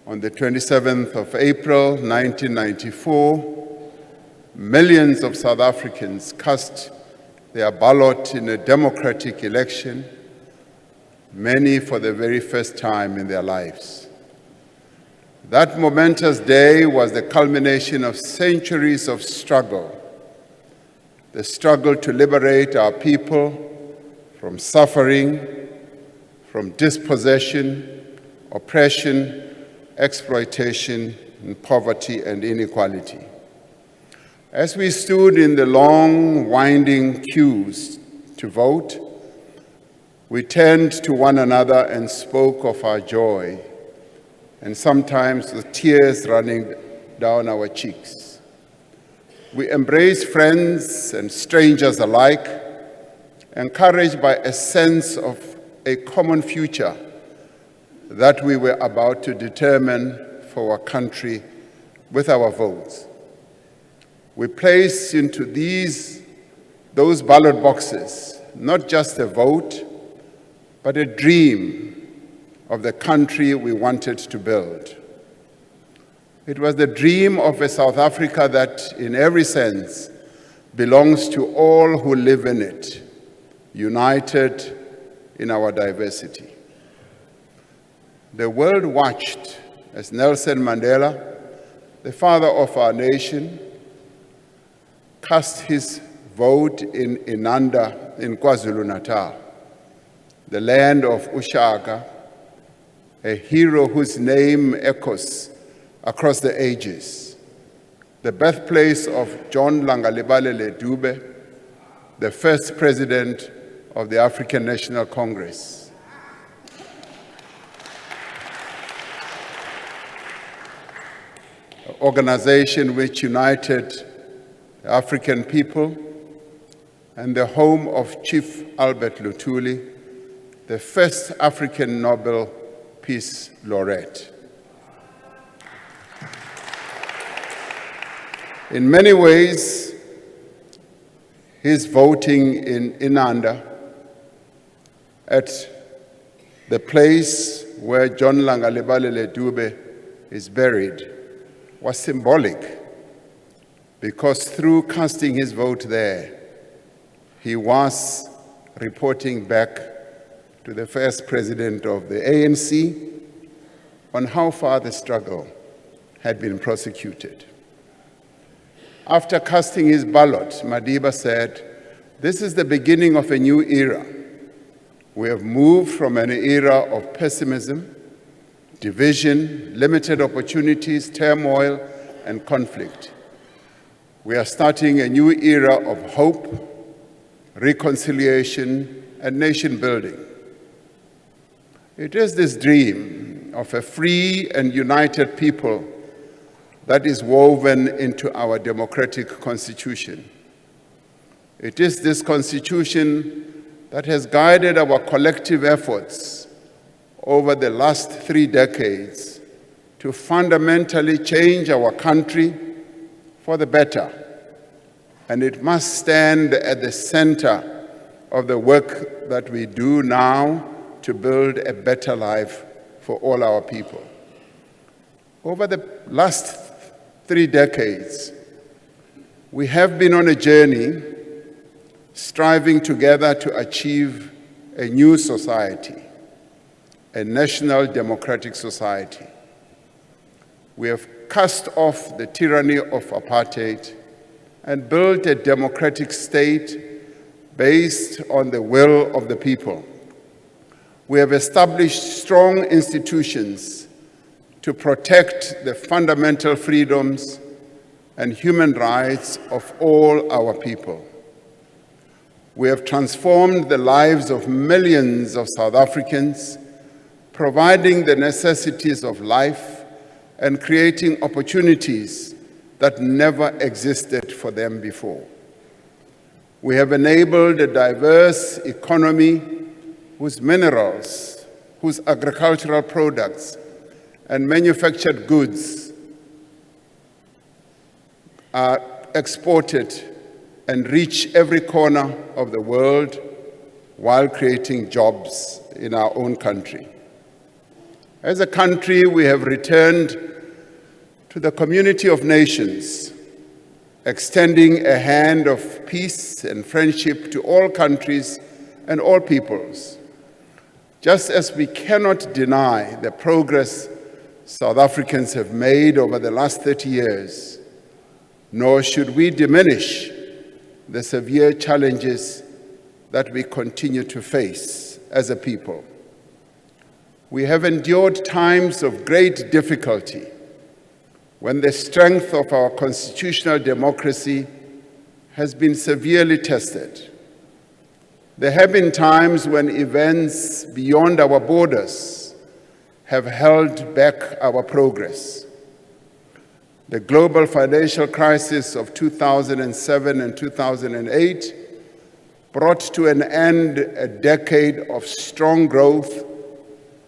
On the 27th of April, 1994, millions of South Africans cast their ballot in a democratic election, many for the very first time in their lives. That momentous day was the culmination of centuries of struggle, the struggle to liberate our people from suffering, from dispossession, oppression, exploitation, and poverty and inequality. As we stood in the long, winding queues to vote, we turned to one another and spoke of our joy, and sometimes with tears running down our cheeks. We embraced friends and strangers alike, encouraged by a sense of a common future that we were about to determine for our country with our votes. We placed into those ballot boxes not just a vote, but a dream of the country we wanted to build. It was the dream of a South Africa that, in every sense, belongs to all who live in it, united in our diversity. The world watched as Nelson Mandela, the father of our nation, cast his vote in Inanda in KwaZulu-Natal, the land of Ushaka, a hero whose name echoes across the ages, the birthplace of John Langalibalele Dube, the first president of the African National Congress. An organization which united the African people, and the home of Chief Albert Luthuli, the first African Nobel Peace Laureate. In many ways, his voting in Inanda, at the place where John Langalibalele Dube is buried, was symbolic, because through casting his vote there, he was reporting back to the first president of the ANC on how far the struggle had been prosecuted. After casting his ballot, Madiba said, "This is the beginning of a new era. We have moved from an era of pessimism, division, limited opportunities, turmoil, and conflict. We are starting a new era of hope, reconciliation, and nation building. It is this dream of a free and united people that is woven into our democratic constitution. It is this constitution that has guided our collective efforts over the last 3 decades to fundamentally change our country for the better. And it must stand at the center of the work that we do now to build a better life for all our people. Over the last 3 decades, we have been on a journey striving together to achieve a new society, a national democratic society. We have cast off the tyranny of apartheid and built a democratic state based on the will of the people. We have established strong institutions to protect the fundamental freedoms and human rights of all our people. We have transformed the lives of millions of South Africans, providing the necessities of life and creating opportunities that never existed for them before. We have enabled a diverse economy whose minerals, whose agricultural products, and manufactured goods are exported and reach every corner of the world while creating jobs in our own country. As a country, we have returned to the community of nations, extending a hand of peace and friendship to all countries and all peoples. Just as we cannot deny the progress South Africans have made over the last 30 years, nor should we diminish the severe challenges that we continue to face as a people. We have endured times of great difficulty when the strength of our constitutional democracy has been severely tested. There have been times when events beyond our borders have held back our progress. The global financial crisis of 2007 and 2008 brought to an end a decade of strong growth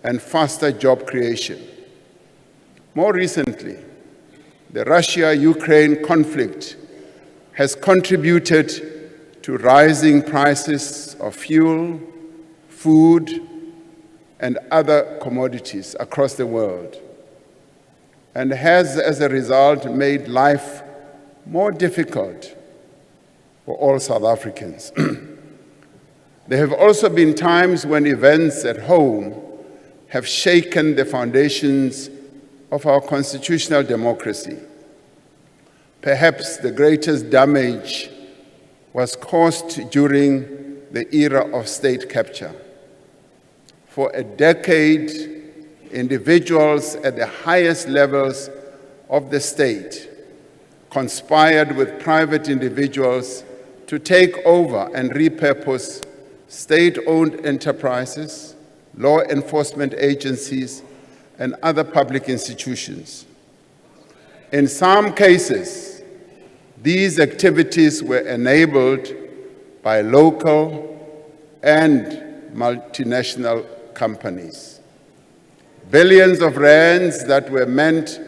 and faster job creation. More recently, the Russia-Ukraine conflict has contributed to rising prices of fuel, food, and other commodities across the world, and has, as a result, made life more difficult for all South Africans. There have also been times when events at home have shaken the foundations of our constitutional democracy. Perhaps the greatest damage was caused during the era of state capture. For a decade, individuals at the highest levels of the state conspired with private individuals to take over and repurpose state-owned enterprises, law enforcement agencies, and other public institutions. In some cases, these activities were enabled by local and multinational companies. Billions of rands that were meant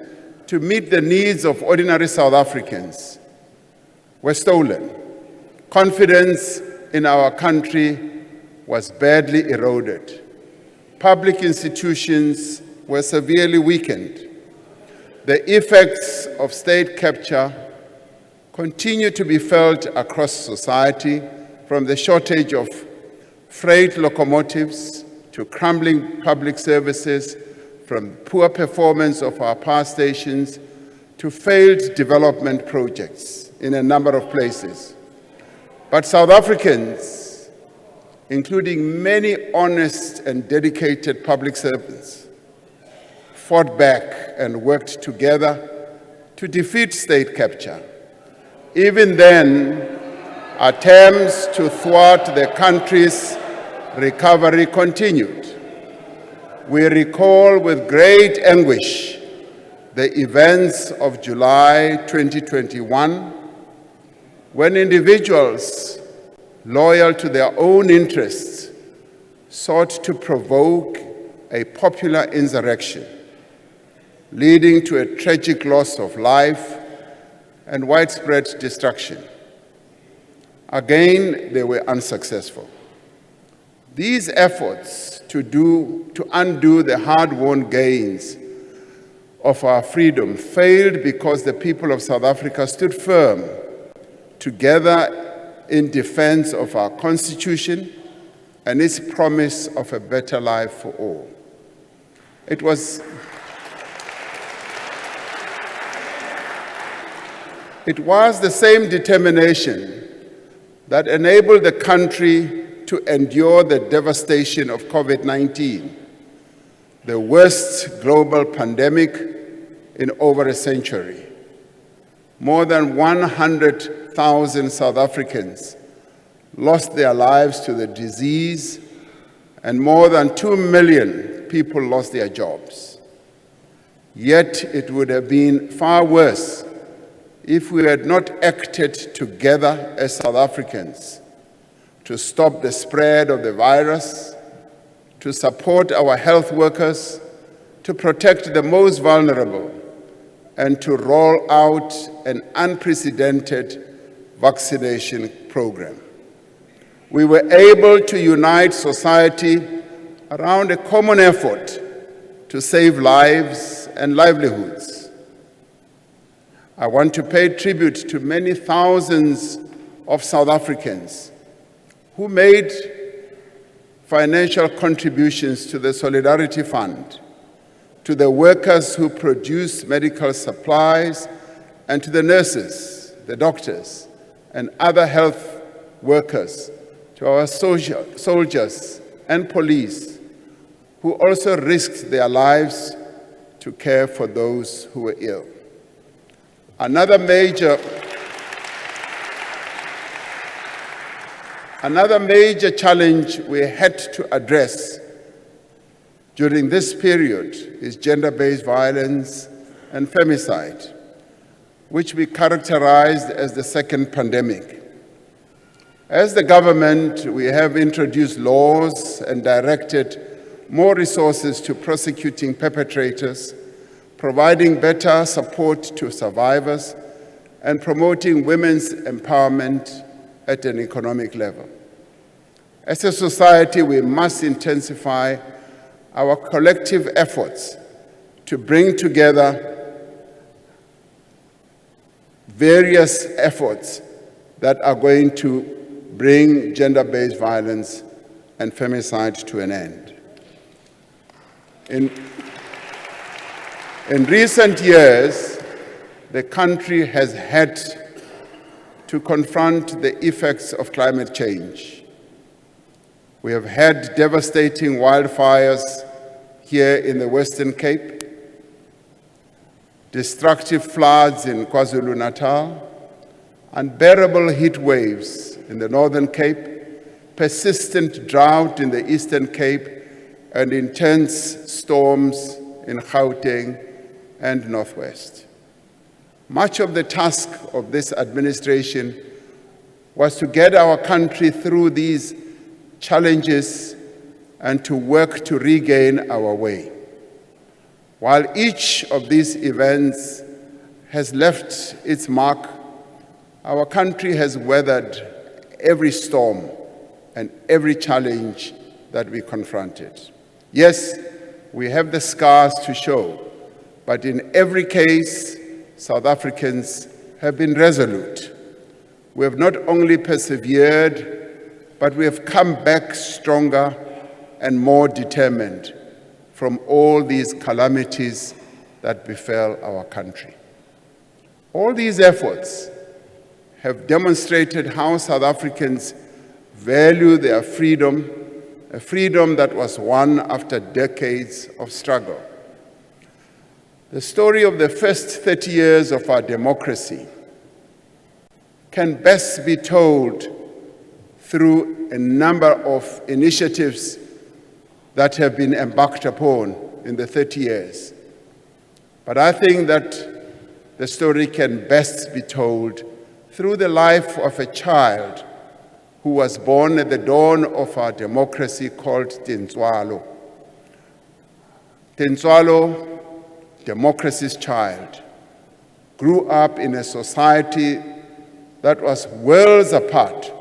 to meet the needs of ordinary South Africans were stolen. Confidence in our country was badly eroded. Public institutions were severely weakened. The effects of state capture continue to be felt across society, from the shortage of freight locomotives to crumbling public services, from poor performance of our power stations to failed development projects in a number of places. But South Africans, including many honest and dedicated public servants, fought back and worked together to defeat state capture. Even then, attempts to thwart the country's recovery continued. We recall with great anguish the events of July 2021, when individuals loyal to their own interests sought to provoke a popular insurrection, leading to a tragic loss of life and widespread destruction. Again, they were unsuccessful. These efforts to undo the hard-won gains of our freedom failed because the people of South Africa stood firm together in defense of our Constitution and its promise of a better life for all. It was the same determination that enabled the country to endure the devastation of COVID-19, the worst global pandemic in over a century. More than 100,000 South Africans lost their lives to the disease, and more than 2 million people lost their jobs. Yet it would have been far worse if we had not acted together as South Africans to stop the spread of the virus, to support our health workers, to protect the most vulnerable, and to roll out an unprecedented vaccination program. We were able to unite society around a common effort to save lives and livelihoods. I want to pay tribute to many thousands of South Africans who made financial contributions to the Solidarity Fund, to the workers who produce medical supplies, and to the nurses, the doctors, and other health workers, to our soldiers and police, who also risked their lives to care for those who were ill. Another major challenge we had to address during this period is gender-based violence and femicide, which we characterized as the second pandemic. As the government, we have introduced laws and directed more resources to prosecuting perpetrators, providing better support to survivors, and promoting women's empowerment at an economic level. As a society, we must intensify our collective efforts to bring together various efforts that are going to bring gender-based violence and femicide to an end. In recent years, the country has had to confront the effects of climate change. We have had devastating wildfires here in the Western Cape, destructive floods in KwaZulu-Natal, unbearable heat waves in the Northern Cape, persistent drought in the Eastern Cape, and intense storms in Gauteng and Northwest. Much of the task of this administration was to get our country through these challenges and to work to regain our way. While each of these events has left its mark, our country has weathered every storm and every challenge that we confronted. Yes, we have the scars to show, but in every case, South Africans have been resolute. We have not only persevered, but we have come back stronger and more determined from all these calamities that befell our country. All these efforts have demonstrated how South Africans value their freedom, a freedom that was won after decades of struggle. The story of the first 30 years of our democracy can best be told through a number of initiatives that have been embarked upon in the 30 years. But I think that the story can best be told through the life of a child who was born at the dawn of our democracy called Tintswalo. Tintswalo, democracy's child, grew up in a society that was worlds apart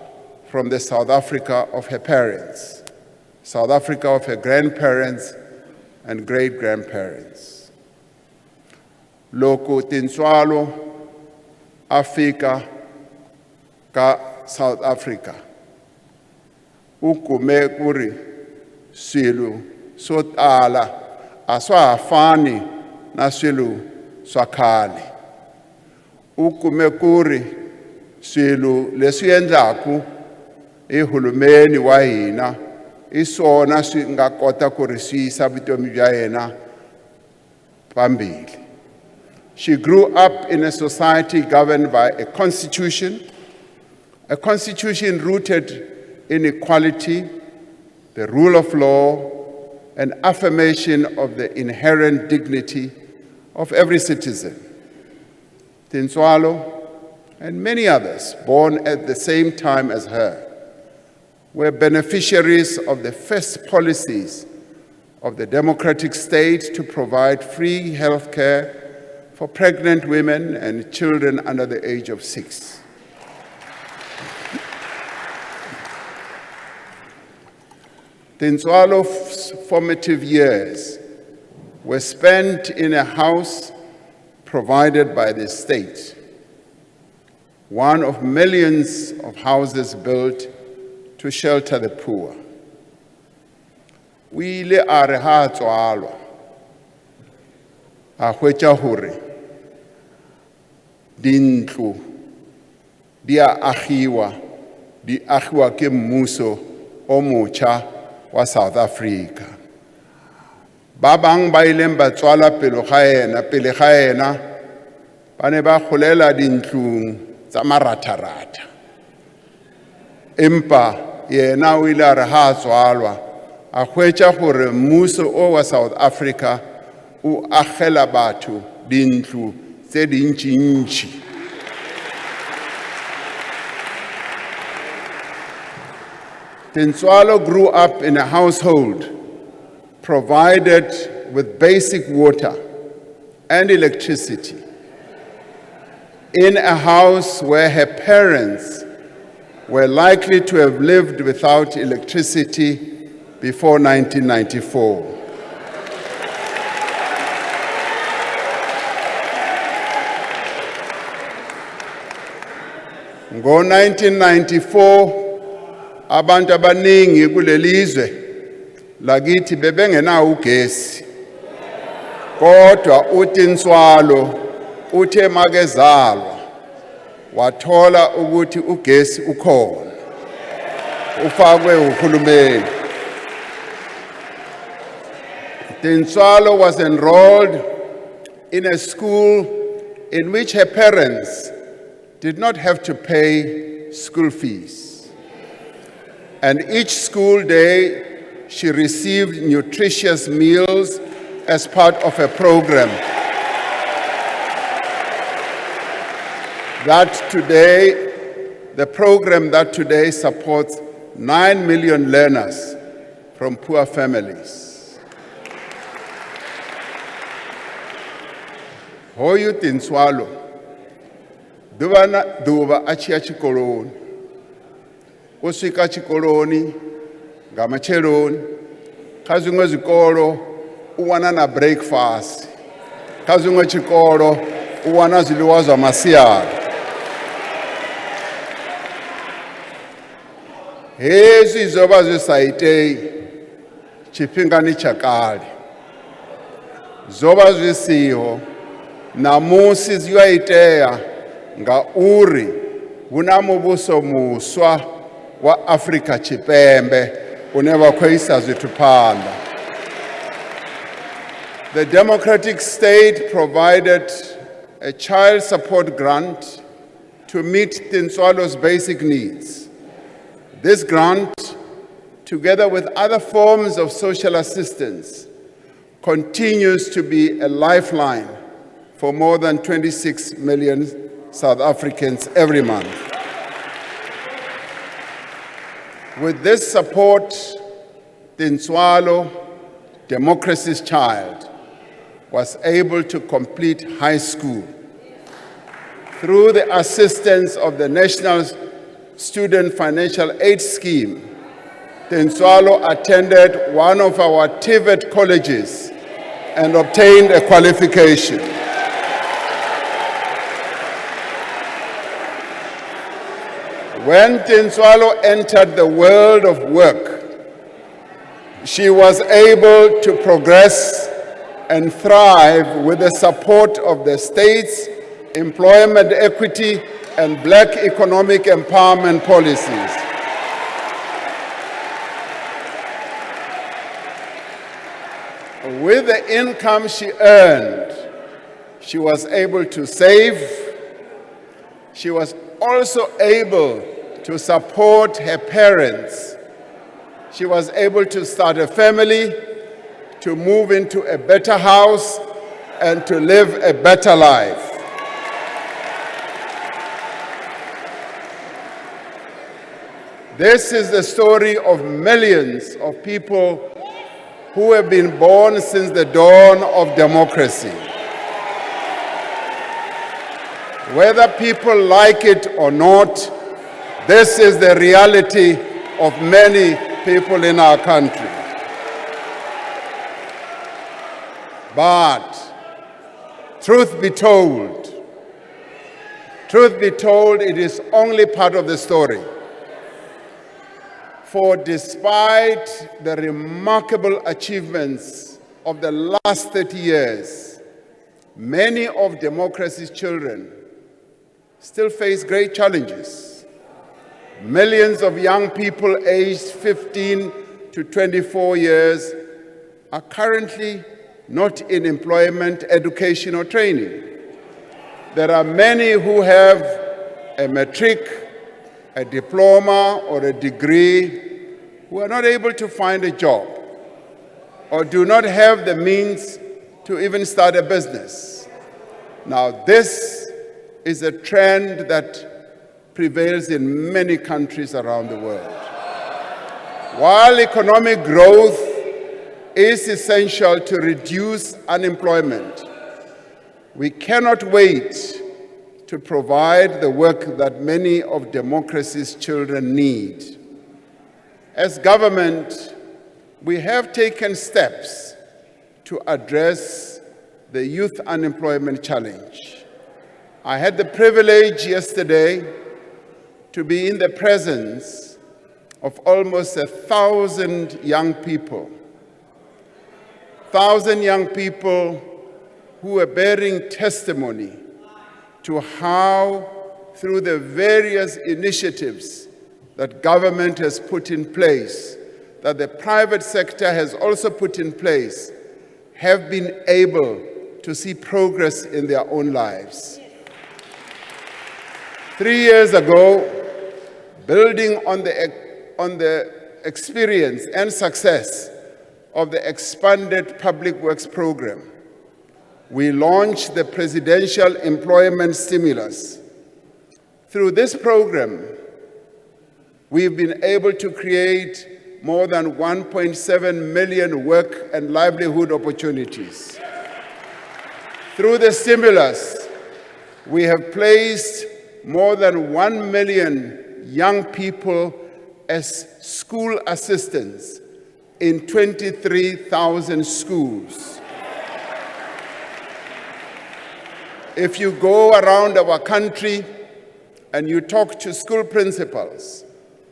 from the South Africa of her parents, South Africa of her grandparents and great-grandparents. Loko Tintswalo afika ka South Africa, ukume kuri swilo swo tala a swa ha fani na swilo swa khale. Ukume kuri swilo leswi endlaku hulumeni wa hina I swona swi nga kota ku ri swi yisa vutomi bya yena pambili. She grew up in a society governed by a constitution rooted in equality, the rule of law, and affirmation of the inherent dignity of every citizen. Tintswalo and many others born at the same time as her were beneficiaries of the first policies of the democratic state to provide free health care for pregnant women and children under the age of 6. Tintswalo's formative years were spent in a house provided by the state, one of millions of houses built to shelter the poor. O ile a re ha tswalwa a hwetša hore dintlo di a agiwa ke mmuso o motjha wa South Africa. Ba bang ba ileng ba tswala pele ga ena ba ne ba golela dintlong tsa maratharata. Empa yena o ile a re ha tswalwa a hwetša gore mmuso o wa South Africa o agela batho dintlo tse dintšintši. Tintswalo grew up in a household provided with basic water and electricity, in a house where her parents were likely to have lived without electricity before 1994. Ngo-1994, abantu abaningi kulelizwe lakithi bebengenawo ugesi. Kodwa uTintswalo uthe makezalwa wathola ukuthi ugesi ukhona. Ufakwe uhulumeni. Tintswalo was enrolled in a school in which her parents did not have to pay school fees. And each school day, she received nutritious meals as part of a program that today supports 9 million learners from poor families. Hoyu Tintswalo, duva achia chikoloni. Usika chikoloni, ngamacheloni, kazungwe zikolo, uwana na breakfast, kazungwe chikolo, uwana ziliwa za masiyari. Hezi zoba zisaitei, chipingani chakali. Zoba zisiho, namusi ziwaitea, nga uri, unamubuso muswa, wa Afrika Chipembe uneva kwesa zwithu phanḓa. the democratic state provided a child support grant to meet Tinswalo's basic needs. This grant, together with other forms of social assistance, continues to be a lifeline for more than 26 million South Africans every month. With this support, Tinswalo, democracy's child, was able to complete high school. Through the assistance of the National Student Financial Aid Scheme, Tinswalo attended one of our TVET colleges and obtained a qualification. When Tinswalo entered the world of work, she was able to progress and thrive with the support of the state's employment equity and black economic empowerment policies. With the income she earned, she was able to save. She was also able to support her parents. She was able to start a family, to move into a better house, and to live a better life. This is the story of millions of people who have been born since the dawn of democracy. Whether people like it or not, this is the reality of many people in our country. But truth be told, it is only part of the story. For despite the remarkable achievements of the last 30 years, many of democracy's children still face great challenges. Millions of young people aged 15 to 24 years are currently not in employment, education, or training. There are many who have a matric, a diploma, or a degree who are not able to find a job or do not have the means to even start a business. Now, this is a trend that prevails in many countries around the world. While economic growth is essential to reduce unemployment, we cannot wait to provide the work that many of democracy's children need. As government, we have taken steps to address the youth unemployment challenge. I had the privilege yesterday to be in the presence of almost 1,000 young people. 1,000 young people who are bearing testimony to how, through the various initiatives that government has put in place, that the private sector has also put in place, have been able to see progress in their own lives. 3 years ago, building on the experience and success of the expanded Public Works Program, we launched the Presidential Employment Stimulus. Through this program, we've been able to create more than 1.7 million work and livelihood opportunities. Through the stimulus, we have placed more than 1 million young people as school assistants in 23,000 schools. If you go around our country and you talk to school principals,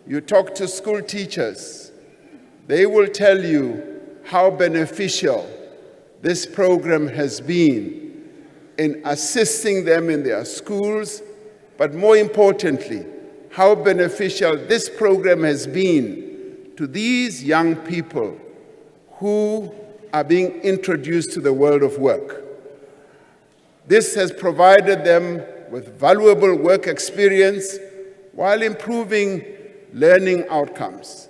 you talk to school teachers, they will tell you how beneficial this program has been in assisting them in their schools, but more importantly, how beneficial this program has been to these young people who are being introduced to the world of work. This has provided them with valuable work experience while improving learning outcomes.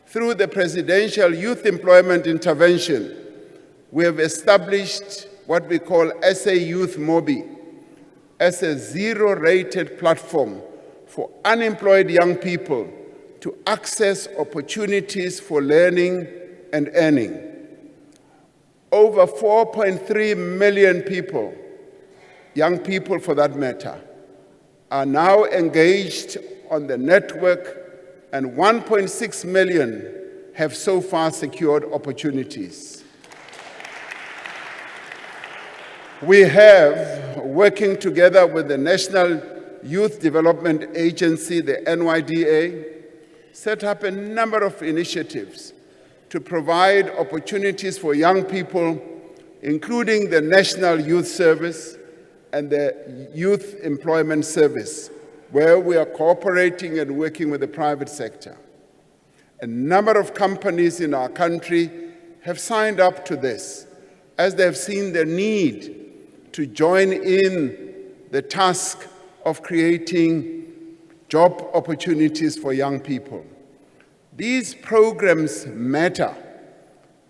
Through the Presidential Youth Employment Intervention, we have established what we call SA Youth Mobi as a zero-rated platform for unemployed young people to access opportunities for learning and earning. Over 4.3 million people, young people for that matter, are now engaged on the network, and 1.6 million have so far secured opportunities. We have, working together with the National Youth Development Agency, the NYDA, set up a number of initiatives to provide opportunities for young people, including the National Youth Service and the Youth Employment Service, where we are cooperating and working with the private sector. A number of companies in our country have signed up to this, as they have seen the need to join in the task of creating job opportunities for young people. These programs matter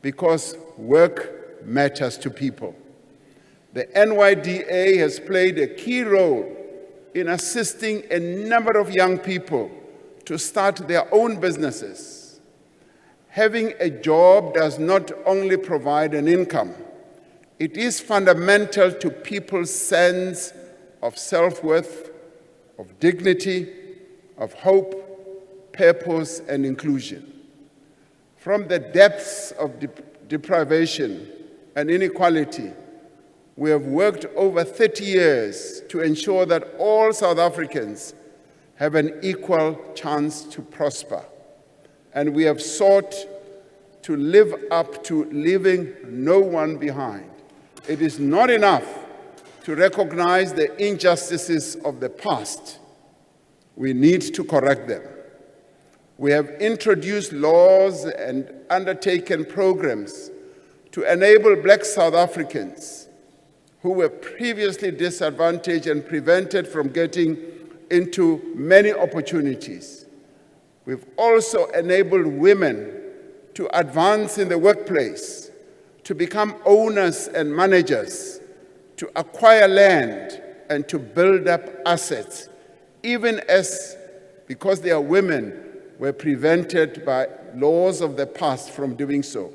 because work matters to people. The NYDA has played a key role in assisting a number of young people to start their own businesses. Having a job does not only provide an income, it is fundamental to people's sense of self-worth, of dignity, of hope, purpose, and inclusion. From the depths of deprivation and inequality, we have worked over 30 years to ensure that all South Africans have an equal chance to prosper. And we have sought to live up to leaving no one behind. It is not enough to recognize the injustices of the past. We need to correct them. We have introduced laws and undertaken programs to enable Black South Africans who were previously disadvantaged and prevented from getting into many opportunities. We've also enabled women to advance in the workplace, to become owners and managers, to acquire land and to build up assets, even as, because they are women, were prevented by laws of the past from doing so.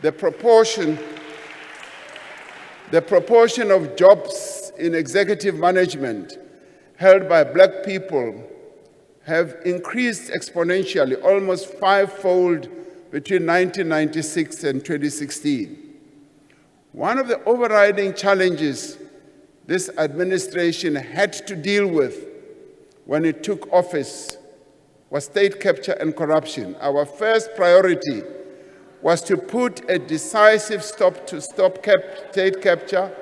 The proportion of jobs in executive management held by Black people have increased exponentially, almost fivefold between 1996 and 2016. One of the overriding challenges this administration had to deal with when it took office was state capture and corruption. Our first priority was to put a decisive stop to state capture,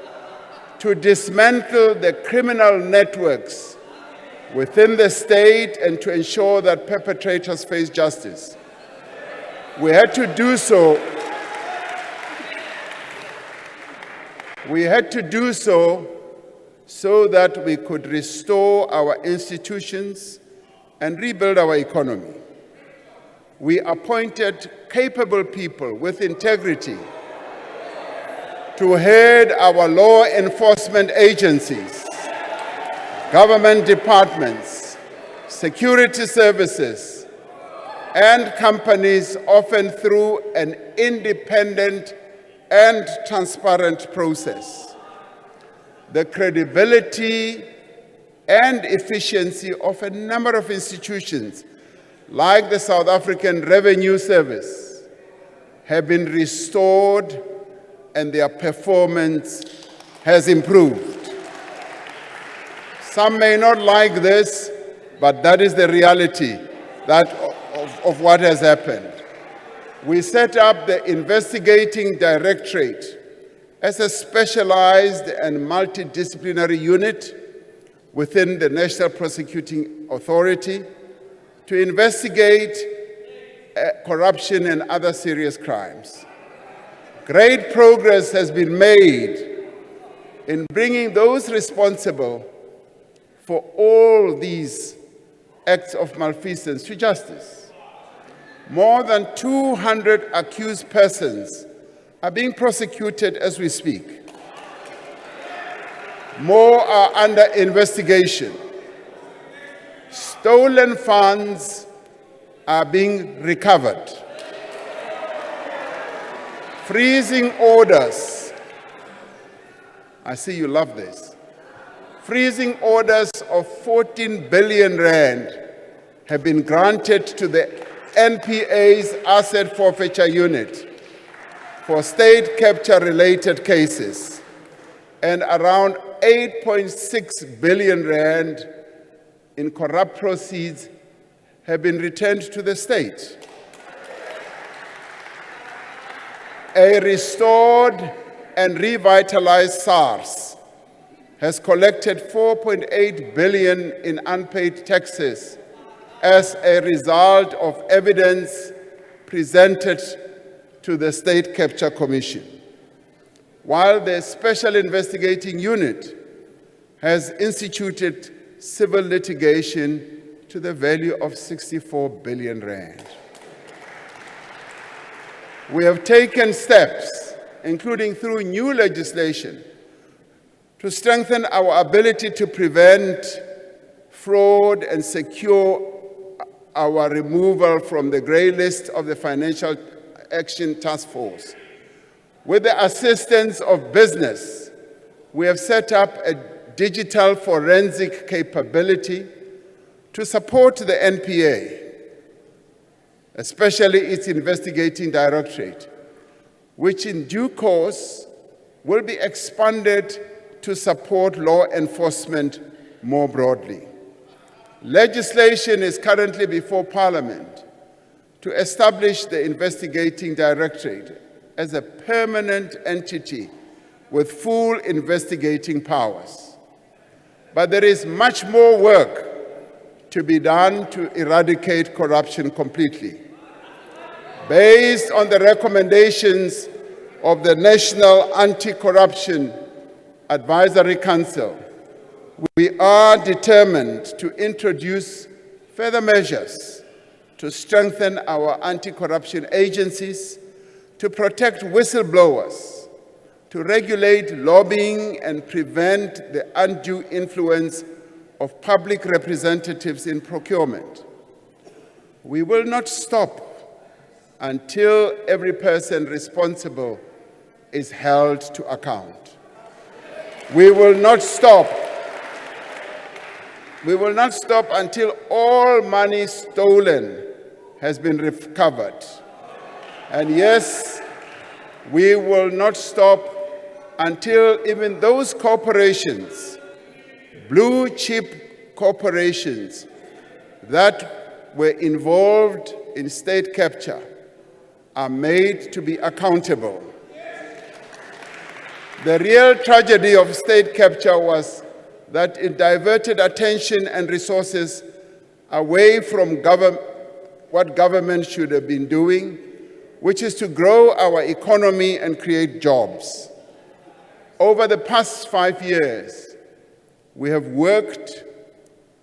to dismantle the criminal networks within the state and to ensure that perpetrators face justice. We had to do so. So that we could restore our institutions and rebuild our economy. We appointed capable people with integrity to head our law enforcement agencies, government departments, security services, and companies, often through an independent and transparent process. The credibility and efficiency of a number of institutions, like the South African Revenue Service, have been restored and their performance has improved. Some may not like this, but that is the reality of what has happened. We set up the Investigating Directorate as a specialized and multidisciplinary unit within the National Prosecuting Authority to investigate corruption and other serious crimes. Great progress has been made in bringing those responsible for all these acts of malfeasance to justice. More than 200 accused persons are being prosecuted as we speak. More are under investigation. Stolen funds are being recovered. Freezing orders, I see you love this. Freezing orders of 14 billion rand have been granted to the NPA's Asset Forfeiture Unit for state capture-related cases, and around 8.6 billion rand in corrupt proceeds have been returned to the state. A restored and revitalized SARS has collected 4.8 billion in unpaid taxes as a result of evidence presented to the State Capture Commission, while the Special Investigating Unit has instituted civil litigation to the value of 64 billion rand. We have taken steps, including through new legislation, to strengthen our ability to prevent fraud and secure our removal from the grey list of the Financial Action Task Force. With the assistance of business, we have set up a digital forensic capability to support the NPA, especially its investigating directorate, which in due course will be expanded to support law enforcement more broadly. Legislation is currently before Parliament to establish the investigating directorate as a permanent entity with full investigating powers. But there is much more work to be done to eradicate corruption completely. Based on the recommendations of the National Anti-Corruption Advisory Council, we are determined to introduce further measures to strengthen our anti-corruption agencies, to protect whistleblowers, to regulate lobbying and prevent the undue influence of public representatives in procurement. We will not stop until every person responsible is held to account. We will not stop. We will not stop until all money stolen has been recovered. And yes, we will not stop until even those corporations, blue chip corporations that were involved in state capture, are made to be accountable. The real tragedy of state capture was that it diverted attention and resources away from what government should have been doing, which is to grow our economy and create jobs. Over the past 5 years, we have worked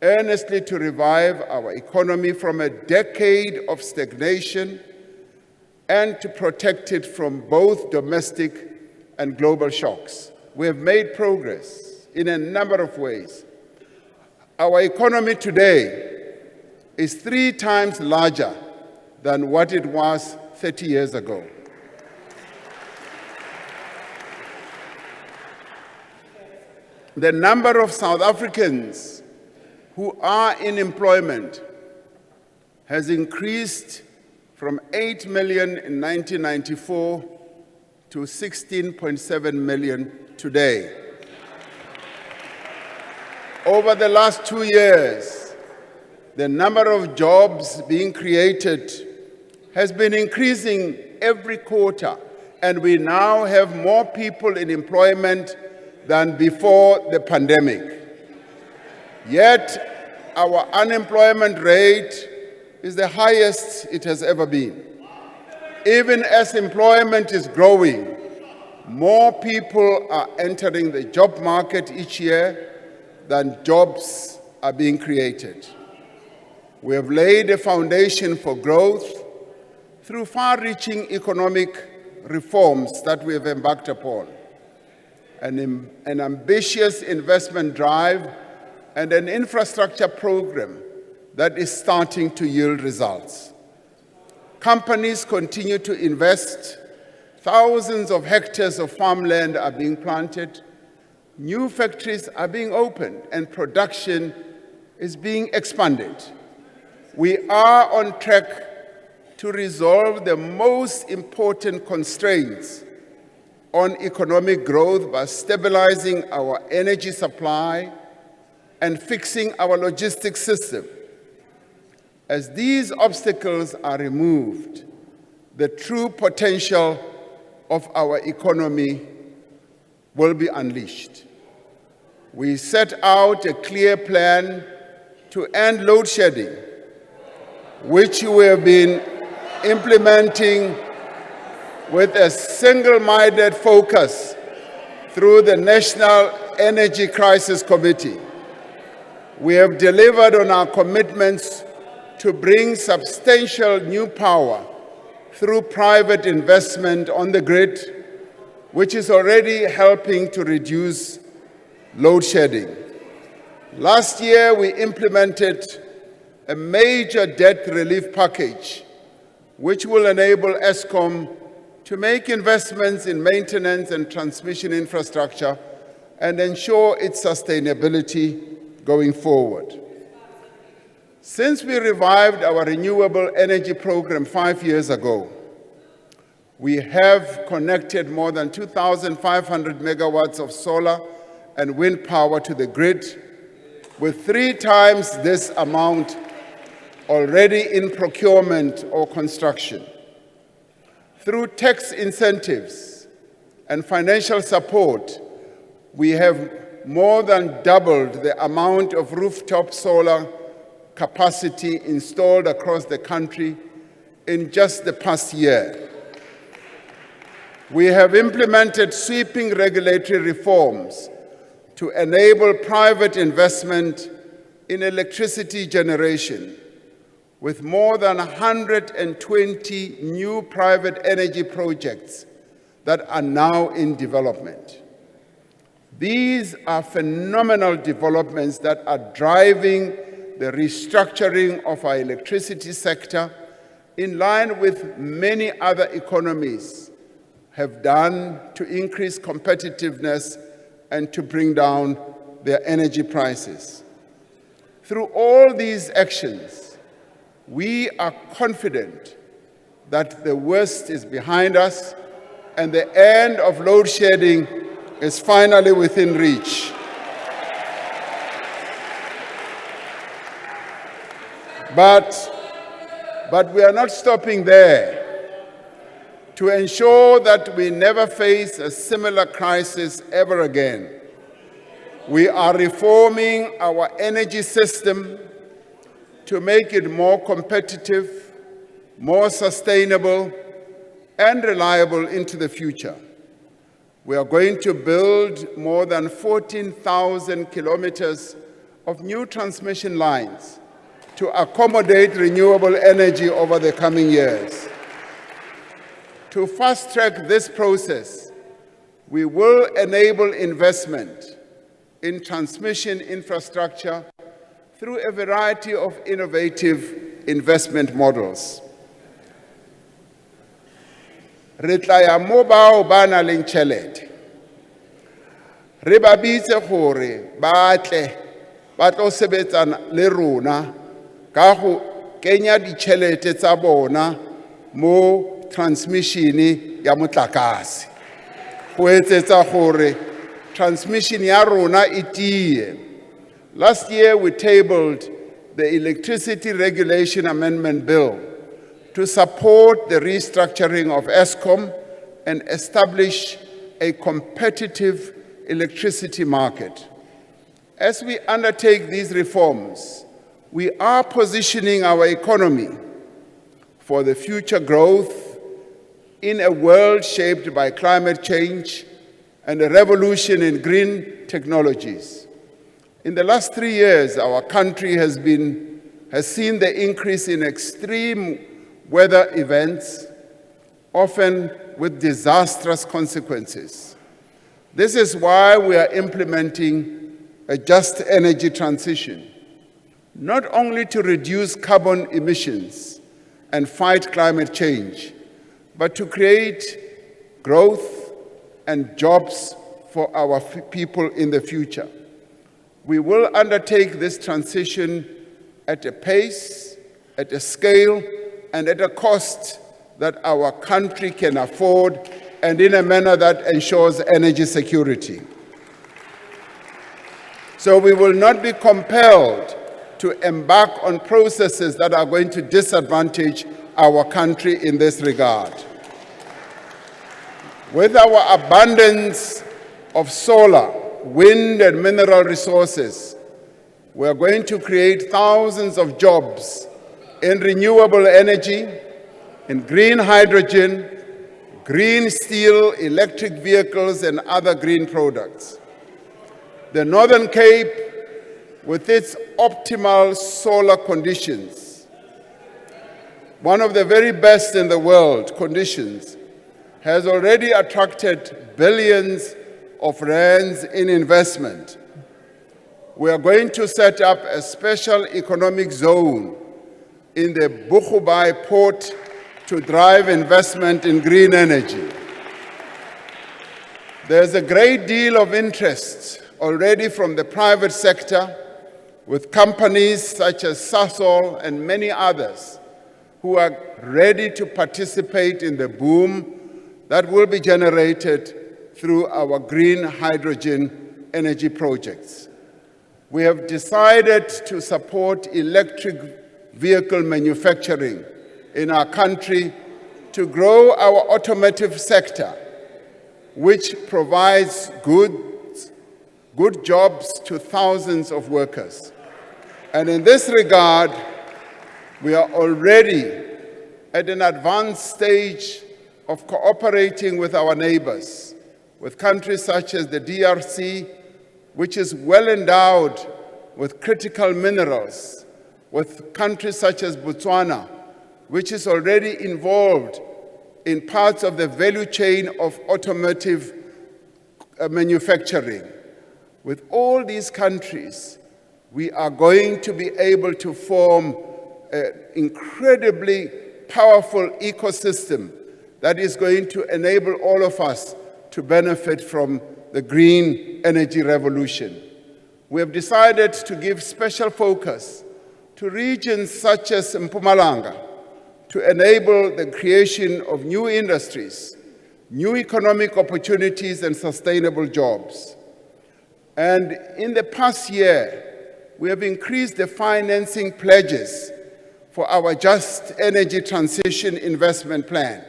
earnestly to revive our economy from a decade of stagnation and to protect it from both domestic and global shocks. We have made progress in a number of ways. Our economy today is 3 times larger than what it was 30 years ago. The number of South Africans who are in employment has increased from 8 million in 1994 to 16.7 million today. Over the last 2 years, the number of jobs being created has been increasing every quarter, and we now have more people in employment than before the pandemic. Yet, our unemployment rate is the highest it has ever been. Even as employment is growing, More people are entering the job market each year than jobs are being created. We have laid a foundation for growth through far-reaching economic reforms that we have embarked upon, an ambitious investment drive, and an infrastructure program that is starting to yield results. Companies continue to invest. Thousands of hectares of farmland are being planted. New factories are being opened, and production is being expanded. We are on track to resolve the most important constraints on economic growth by stabilizing our energy supply and fixing our logistics system. As these obstacles are removed, the true potential of our economy will be unleashed. We set out a clear plan to end load shedding, which we have been implementing with a single-minded focus through the National Energy Crisis Committee. We have delivered on our commitments to bring substantial new power through private investment on the grid, which is already helping to reduce load shedding. Last year, we implemented a major debt relief package, which will enable Eskom to make investments in maintenance and transmission infrastructure and ensure its sustainability going forward. Since we revived our renewable energy program 5 years ago, we have connected more than 2,500 megawatts of solar and wind power to the grid, with 3 times this amount already in procurement or construction. Through tax incentives and financial support, we have more than doubled the amount of rooftop solar capacity installed across the country in just the past year. We have implemented sweeping regulatory reforms to enable private investment in electricity generation, with more than 120 new private energy projects that are now in development. These are phenomenal developments that are driving the restructuring of our electricity sector in line with many other economies have done to increase competitiveness and to bring down their energy prices. Through all these actions, we are confident that the worst is behind us and the end of load shedding is finally within reach. But we are not stopping there. To ensure that we never face a similar crisis ever again, we are reforming our energy system to make it more competitive, more sustainable, and reliable into the future. We are going to build more than 14,000 kilometers of new transmission lines to accommodate renewable energy over the coming years. To fast-track this process, we will enable investment in transmission infrastructure through a variety of innovative investment models. Re tla ya mo bao ba nang le tjhelete. Re ba bitse gore ba tle ba tlo sebetsana le rona ka go kenya ditjhelete tsa bona mo transmission ya motlakase go etsetsa gore transmission ya rona e tie. Last year we tabled the Electricity Regulation Amendment Bill to support the restructuring of Eskom and establish a competitive electricity market. As we undertake these reforms, we are positioning our economy for the future growth in a world shaped by climate change and a revolution in green technologies. In the last 3 years, our country has seen the increase in extreme weather events, often with disastrous consequences. This is why we are implementing a just energy transition, not only to reduce carbon emissions and fight climate change, but to create growth and jobs for our people in the future. We will undertake this transition at a pace, at a scale, and at a cost that our country can afford, and in a manner that ensures energy security. So we will not be compelled to embark on processes that are going to disadvantage our country in this regard. With our abundance of solar, wind, and mineral resources, we are going to create thousands of jobs in renewable energy, in green hydrogen, green steel, electric vehicles, and other green products. The Northern Cape, with its optimal solar conditions, one of the very best in the world conditions, has already attracted billions of rands in investment. We are going to set up a special economic zone in the Boegoebaai port to drive investment in green energy. There's a great deal of interest already from the private sector, with companies such as Sasol and many others who are ready to participate in the boom that will be generated through our green hydrogen energy projects. We have decided to support electric vehicle manufacturing in our country to grow our automotive sector, which provides good jobs to thousands of workers. And in this regard, we are already at an advanced stage of cooperating with our neighbors, with countries such as the DRC, which is well endowed with critical minerals, with countries such as Botswana, which is already involved in parts of the value chain of automotive manufacturing. With all these countries, we are going to be able to form an incredibly powerful ecosystem that is going to enable all of us to benefit from the green energy revolution. We have decided to give special focus to regions such as Mpumalanga to enable the creation of new industries, new economic opportunities, and sustainable jobs. And in the past year, we have increased the financing pledges for our Just Energy Transition Investment Plan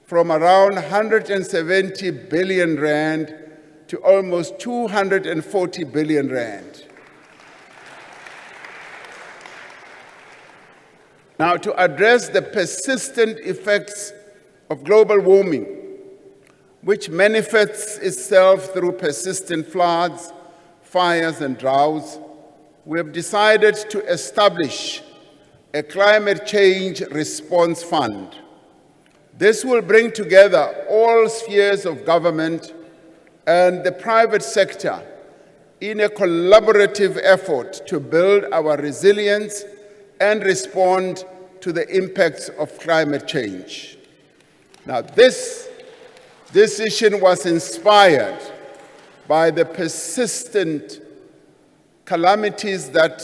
from around 170 billion rand to almost 240 billion rand. Now, to address the persistent effects of global warming, which manifests itself through persistent floods, fires, and droughts, we have decided to establish a climate change response fund. This will bring together all spheres of government and the private sector in a collaborative effort to build our resilience and respond to the impacts of climate change. Now, this decision was inspired by the persistent calamities that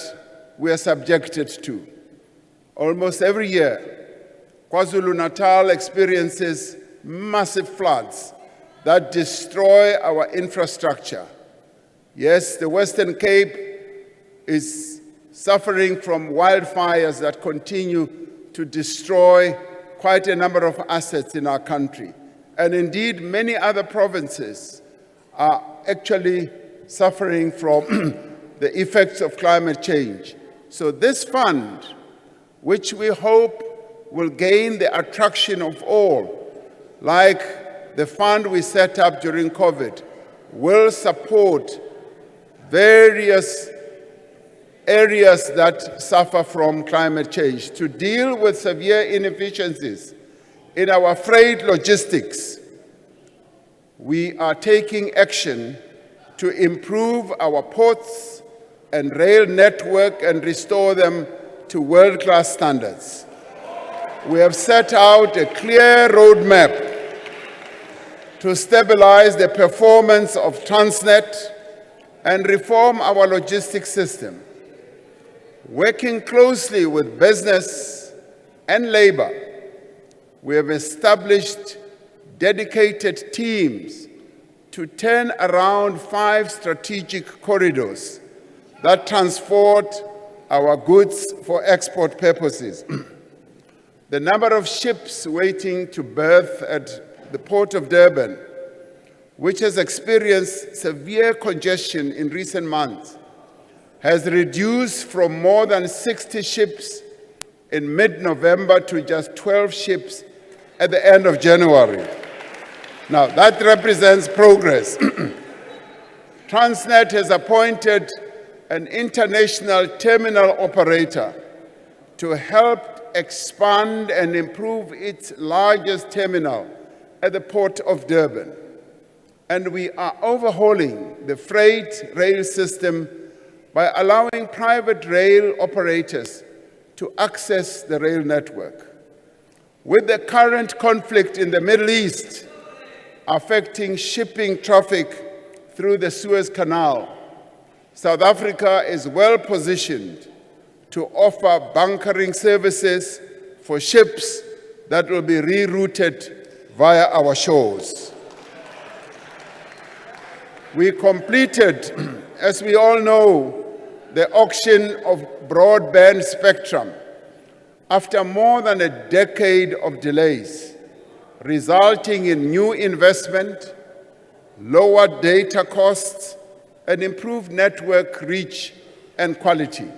we are subjected to. Almost every year, KwaZulu-Natal experiences massive floods that destroy our infrastructure. Yes, the Western Cape is suffering from wildfires that continue to destroy quite a number of assets in our country. And indeed, many other provinces are actually suffering from the effects of climate change. So this fund, which we hope will gain the attraction of all, like the fund we set up during COVID, will support various areas that suffer from climate change to deal with severe inefficiencies in our freight logistics. We are taking action to improve our ports and rail network and restore them to world-class standards. We have set out a clear roadmap to stabilize the performance of Transnet and reform our logistics system. Working closely with business and labor, we have established dedicated teams to turn around 5 strategic corridors that transport our goods for export purposes. The number of ships waiting to berth at the Port of Durban, which has experienced severe congestion in recent months, has reduced from more than 60 ships in mid-November to just 12 ships at the end of January. Now, that represents progress. Transnet has appointed an international terminal operator to help expand and improve its largest terminal at the Port of Durban. And we are overhauling the freight rail system by allowing private rail operators to access the rail network. With the current conflict in the Middle East affecting shipping traffic through the Suez Canal, South Africa is well positioned to offer bunkering services for ships that will be rerouted via our shores. We completed, as we all know, the auction of broadband spectrum after more than a decade of delays, resulting in new investment, lower data costs, and improved network reach and quality.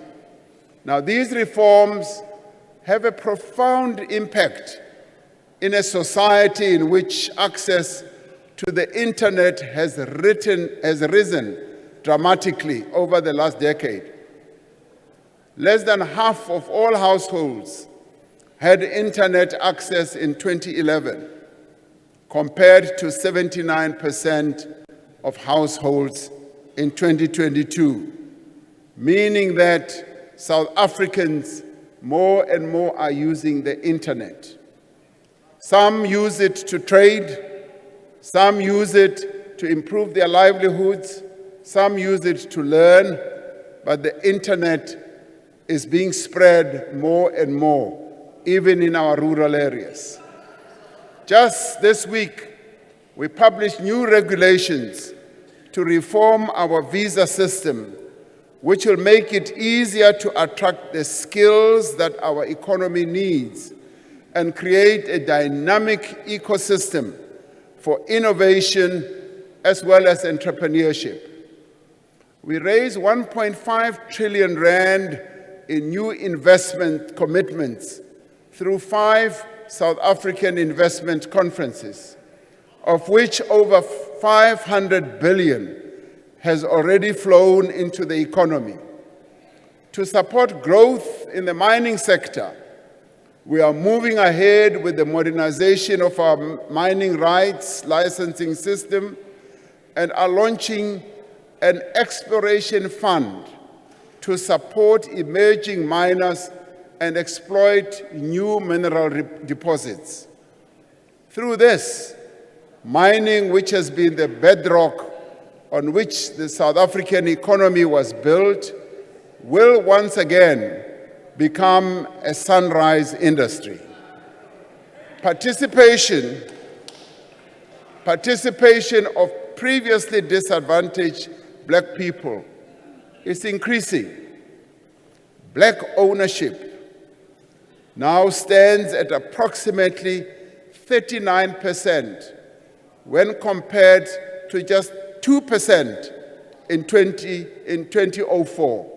Now, these reforms have a profound impact in a society in which access to the internet has risen dramatically over the last decade. Less than half of all households had internet access in 2011, compared to 79% of households in 2022, meaning that South Africans more and more are using the internet. Some use it to trade, some use it to improve their livelihoods, some use it to learn, but the internet is being spread more and more, even in our rural areas. Just this week, we published new regulations to reform our visa system, which will make it easier to attract the skills that our economy needs and create a dynamic ecosystem for innovation as well as entrepreneurship. We raised 1.5 trillion rand in new investment commitments through 5 South African investment conferences, of which over 500 billion has already flown into the economy. To support growth in the mining sector, we are moving ahead with the modernization of our mining rights licensing system and are launching an exploration fund to support emerging miners and exploit new mineral deposits. Through this, mining, which has been the bedrock on which the South African economy was built, will once again become a sunrise industry. Participation of previously disadvantaged Black people is increasing. Black ownership now stands at approximately 39% when compared to just 2% in 2004.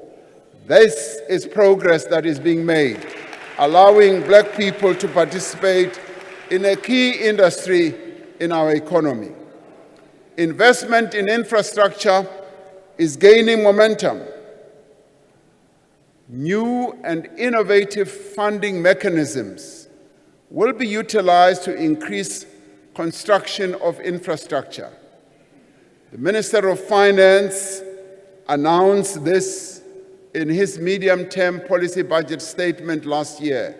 This is progress that is being made, allowing Black people to participate in a key industry in our economy. Investment in infrastructure is gaining momentum. New and innovative funding mechanisms will be utilized to increase construction of infrastructure. The Minister of Finance announced this in his medium-term policy budget statement last year,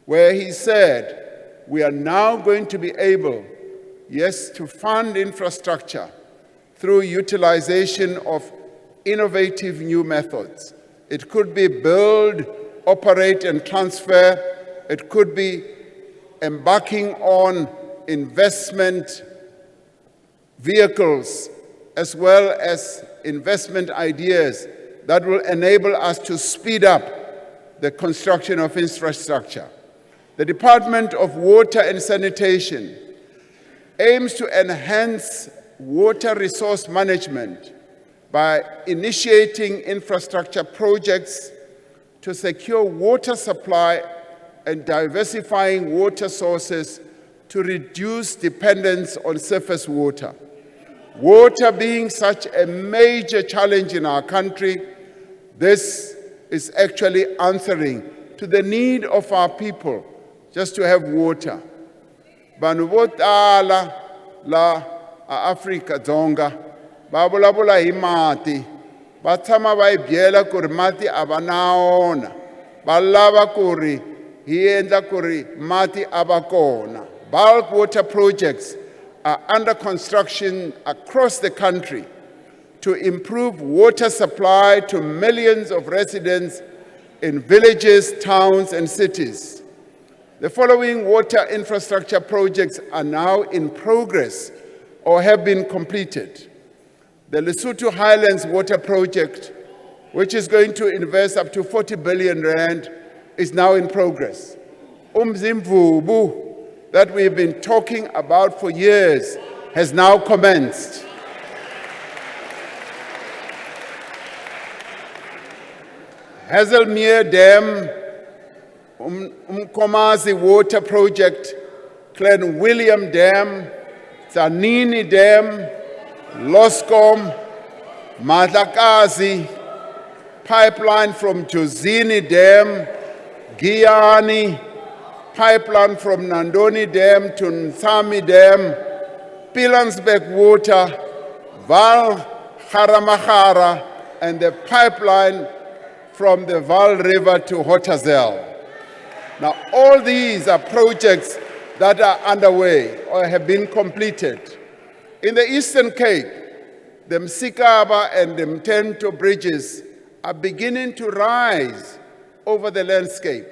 where he said, we are now going to be able, yes, to fund infrastructure through utilization of innovative new methods. It could be build, operate, and transfer. It could be embarking on investment vehicles as well as investment ideas that will enable us to speed up the construction of infrastructure. The Department of Water and Sanitation aims to enhance water resource management by initiating infrastructure projects to secure water supply and diversifying water sources to reduce dependence on surface water. Water being such a major challenge in our country, this is actually answering to the need of our people just to have water. Vanhu vo tala la Afrika Dzonga va vulavula hi mati, va tshama va hi byela ku ri mati a va na wona, va lava ku ri hi endla ku ri mati a va kona. Bulk water projects are under construction across the country to improve water supply to millions of residents in villages, towns, and cities. The following water infrastructure projects are now in progress or have been completed. The Lesotho Highlands Water Project, which is going to invest up to 40 billion rand, is now in progress. Umzimvubu, that we've been talking about for years, has now commenced. Hazelmere Dam, Umkomazi Water Project, Clan William Dam, Tzanini Dam, Loscom, Madlakazi, pipeline from Jozini Dam, Giyani, pipeline from Nandoni Dam to Nsami Dam, Pilansbeck Water, Val Haramahara, and the pipeline from the Val River to Hotazel. Now, all these are projects that are underway or have been completed. In the Eastern Cape, the Msikaba and the Mtento bridges are beginning to rise over the landscape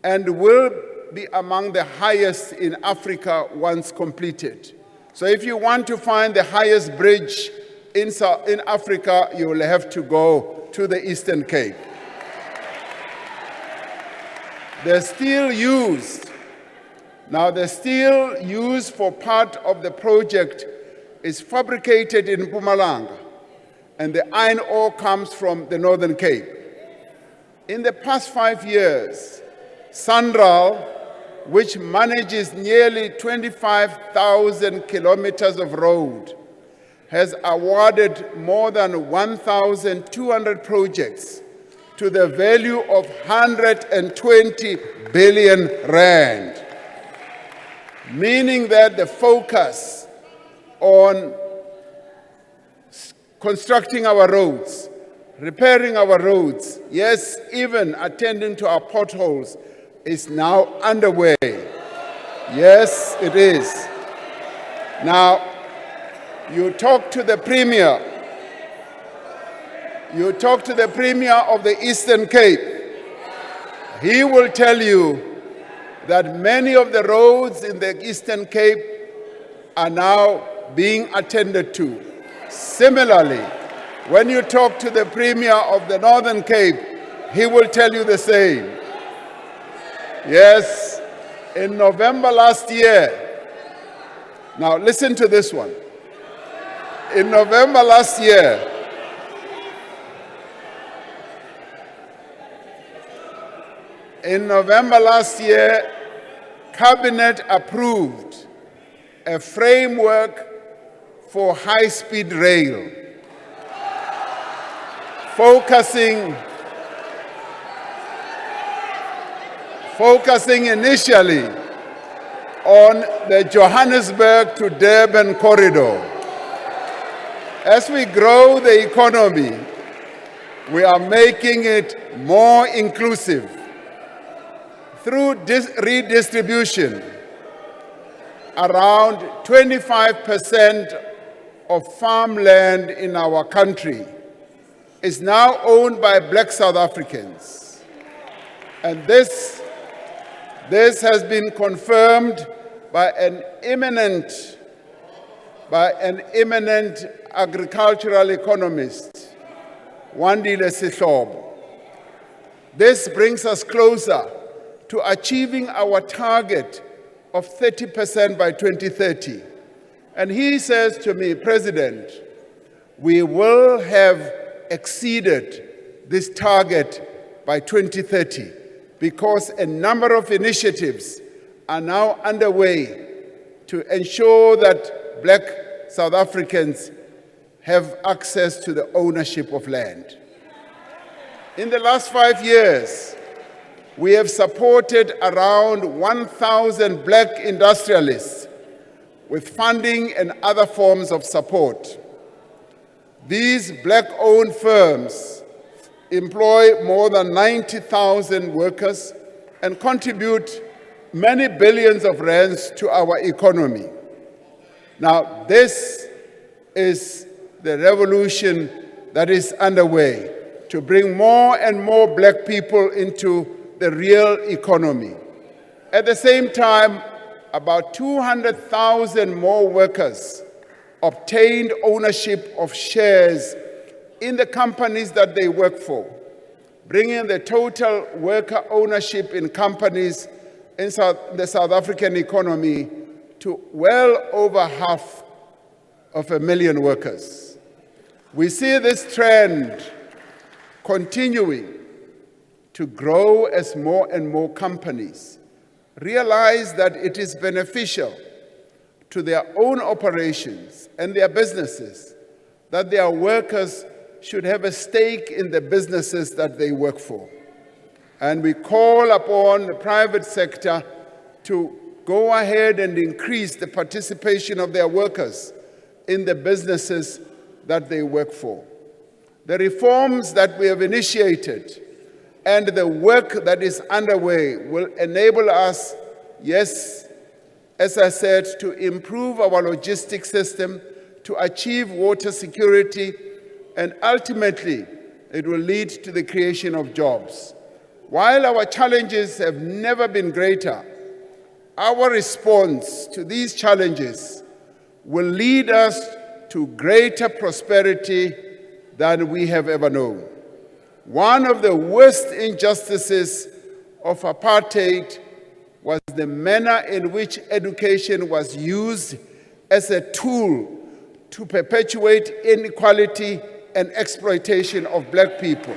and will be among the highest in Africa once completed. So if you want to find the highest bridge in Africa, you will have to go to the Eastern Cape. The steel used, now the steel used for part of the project is fabricated in Mpumalanga, and the iron ore comes from the Northern Cape. In the past 5 years, Sanral, which manages nearly 25,000 kilometers of road, has awarded more than 1,200 projects to the value of 120 billion rand, meaning that the focus on constructing our roads, repairing our roads, yes, even attending to our potholes, is now underway. Yes, it is. Now, you talk to the Premier. You talk to the Premier of the Eastern Cape. He will tell you that many of the roads in the Eastern Cape are now being attended to. Similarly, when you talk to the Premier of the Northern Cape, he will tell you the same. Yes, in November last year, now listen to this one. In November last year, Cabinet approved a framework for high-speed rail, focusing initially on the Johannesburg to Durban corridor. As we grow the economy, we are making it more inclusive through redistribution. Around 25% of farmland in our country is now owned by Black South Africans. And this has been confirmed by an eminent agricultural economist, Wandile Sihlobo. This brings us closer to achieving our target of 30% by 2030. And he says to me, President, we will have exceeded this target by 2030 because a number of initiatives are now underway to ensure that Black South Africans have access to the ownership of land. In the last 5 years, we have supported around 1,000 Black industrialists with funding and other forms of support. These Black-owned firms employ more than 90,000 workers and contribute many billions of rands to our economy. Now, this is the revolution that is underway to bring more and more Black people into the real economy. At the same time, about 200,000 more workers obtained ownership of shares in the companies that they work for, bringing the total worker ownership in companies in the South African economy to well over 500,000 workers. We see this trend continuing to grow as more and more companies realize that it is beneficial to their own operations and their businesses that their workers should have a stake in the businesses that they work for. And we call upon the private sector to go ahead and increase the participation of their workers in the businesses that they work for. The reforms that we have initiated and the work that is underway will enable us, yes, as I said, to improve our logistics system, to achieve water security, and ultimately, it will lead to the creation of jobs. While our challenges have never been greater, our response to these challenges will lead us to greater prosperity than we have ever known. One of the worst injustices of apartheid was the manner in which education was used as a tool to perpetuate inequality and exploitation of Black people.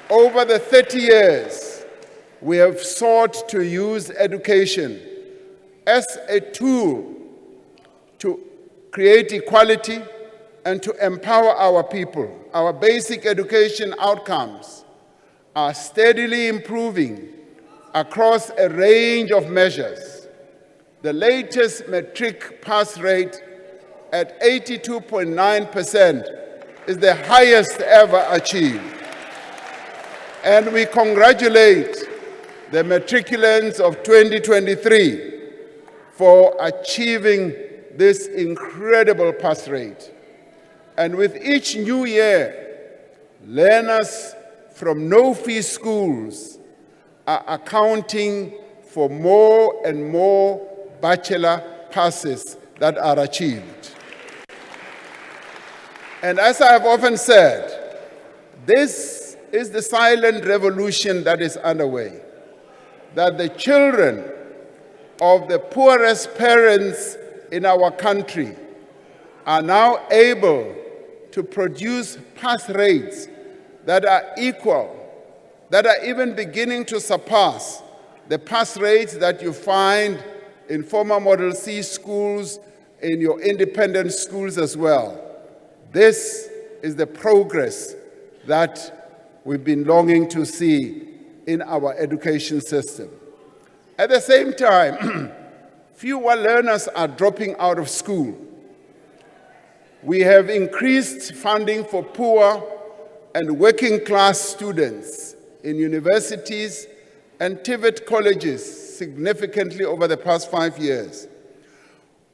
Over the 30 years, we have sought to use education as a tool to create equality and to empower our people. Our basic education outcomes are steadily improving across a range of measures. The latest matric pass rate at 82.9% is the highest ever achieved. And we congratulate the matriculants of 2023 for achieving this incredible pass rate. And with each new year, learners from no-fee schools are accounting for more and more bachelor passes that are achieved. And as I have often said, this is the silent revolution that is underway, that the children of the poorest parents in our country are now able to produce pass rates that are equal, that are even beginning to surpass the pass rates that you find in former Model C schools, in your independent schools as well. This is the progress that we've been longing to see in our education system. At the same time, fewer learners are dropping out of school. We have increased funding for poor and working class students in universities and TVET colleges significantly over the past 5 years.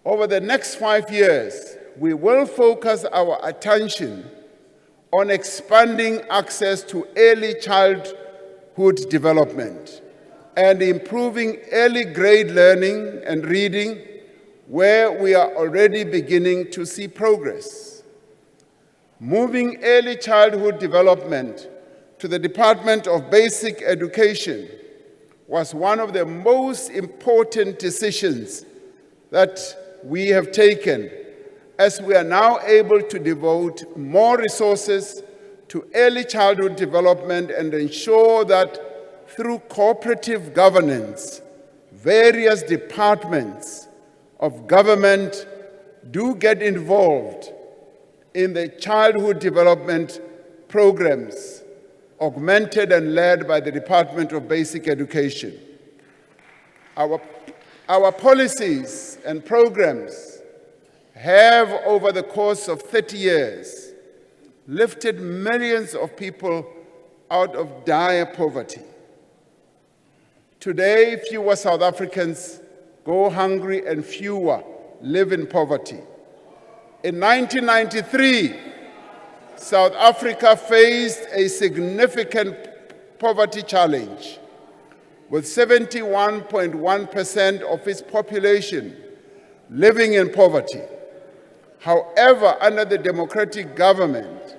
Over the next 5 years, we will focus our attention on expanding access to early childhood development and improving early grade learning and reading, where we are already beginning to see progress. Moving early childhood development to the Department of Basic Education was one of the most important decisions that we have taken, as we are now able to devote more resources to early childhood development and ensure that through cooperative governance, various departments of government do get involved in the childhood development programs, augmented and led by the Department of Basic Education. Our policies and programs have, over the course of 30 years, lifted millions of people out of dire poverty. Today, fewer South Africans go hungry and fewer live in poverty. In 1993, South Africa faced a significant poverty challenge, with 71.1% of its population living in poverty. However, under the democratic government,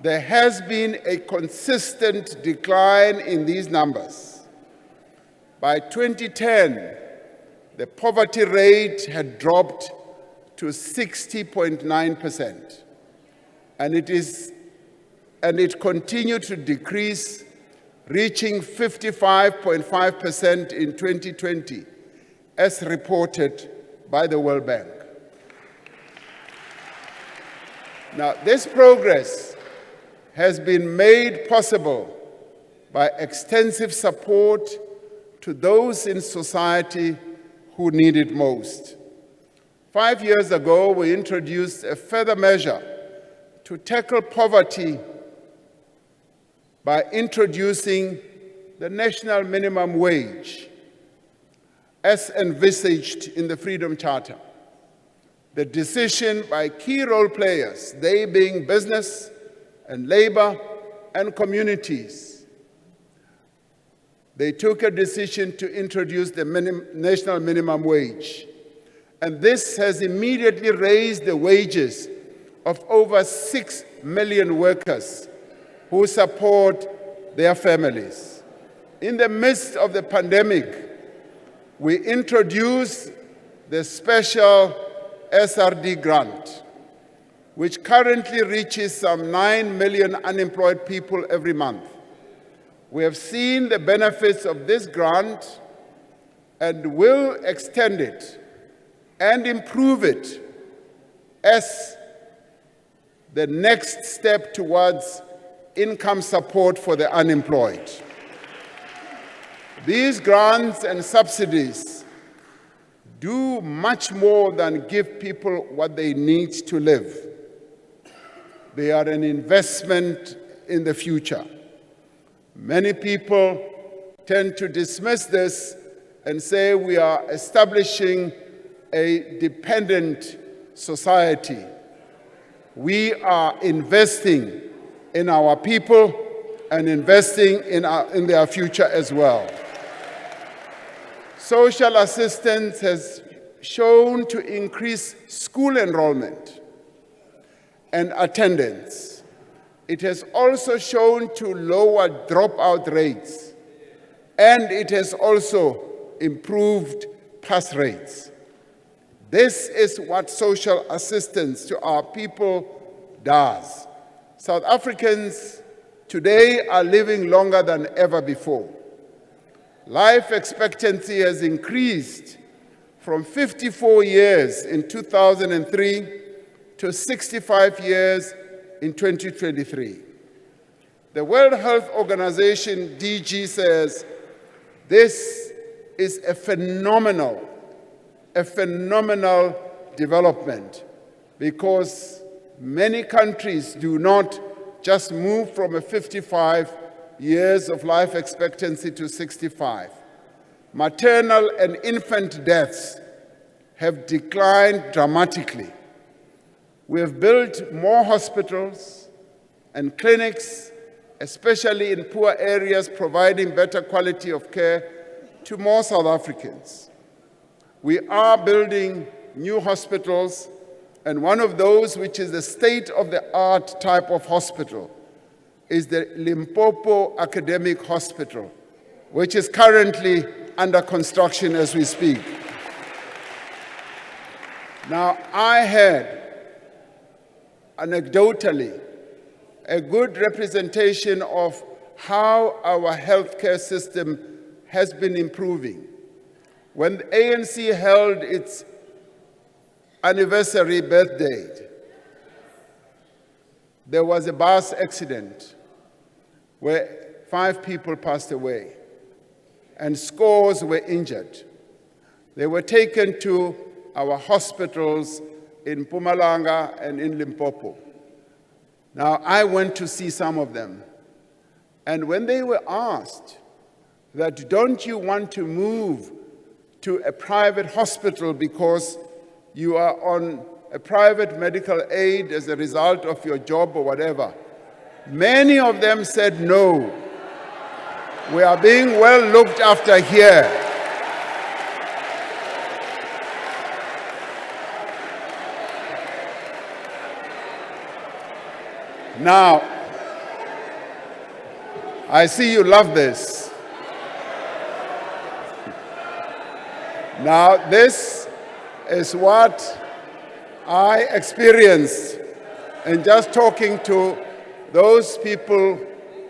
there has been a consistent decline in these numbers. By 2010, the poverty rate had dropped to 60.9%, and it continued to decrease, reaching 55.5% in 2020, as reported by the World Bank. Now, this progress has been made possible by extensive support to those in society who need it most. 5 years ago, we introduced a further measure to tackle poverty by introducing the national minimum wage as envisaged in the Freedom Charter. The decision by key role players, they being business and labor and communities, they took a decision to introduce the national minimum wage. And this has immediately raised the wages of over 6 million workers who support their families. In the midst of the pandemic, we introduced the special SRD grant, which currently reaches some 9 million unemployed people every month. We have seen the benefits of this grant and will extend it and improve it as the next step towards income support for the unemployed. These grants and subsidies do much more than give people what they need to live. They are an investment in the future. Many people tend to dismiss this and say we are establishing a dependent society. We are investing in our people and investing in their future as well. Social assistance has shown to increase school enrollment and attendance. It has also shown to lower dropout rates, and it has also improved pass rates. This is what social assistance to our people does. South Africans today are living longer than ever before. life expectancy has increased from 54 years in 2003 to 65 years in 2023. The World Health Organization, DG, says this is a phenomenal development, because many countries do not just move from a 55 years of life expectancy to 65. Maternal and infant deaths have declined dramatically. We have built more hospitals and clinics, especially in poor areas, providing better quality of care to more South Africans. We are building new hospitals, and one of those, which is the state-of-the-art type of hospital, is the Limpopo Academic Hospital, which is currently under construction as we speak. Now, I had, anecdotally, a good representation of how our healthcare system has been improving. When the ANC held its anniversary birthday, there was a bus accident where 5 people passed away and scores were injured. They were taken to our hospitals in Mpumalanga and in Limpopo. Now, I went to see some of them, and when they were asked that, don't you want to move to a private hospital because you are on a private medical aid as a result of your job or whatever, many of them said no. We are being well looked after here. Now, I see you love this. Now, this is what I experienced in just talking to those people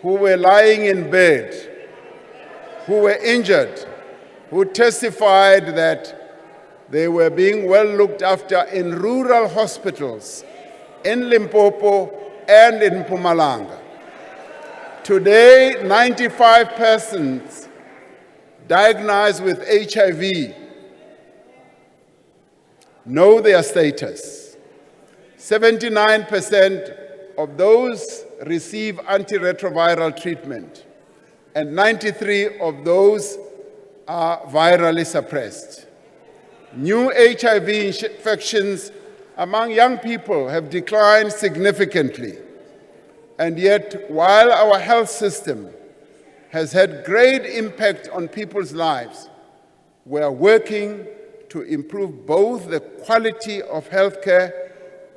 who were lying in bed, who were injured, who testified that they were being well looked after in rural hospitals in Limpopo and in Mpumalanga. Today, 95 persons diagnosed with HIV know their status. 79% of those receive antiretroviral treatment, and 93% of those are virally suppressed. New HIV infections among young people have declined significantly. And yet, while our health system has had great impact on people's lives, we are working to improve both the quality of healthcare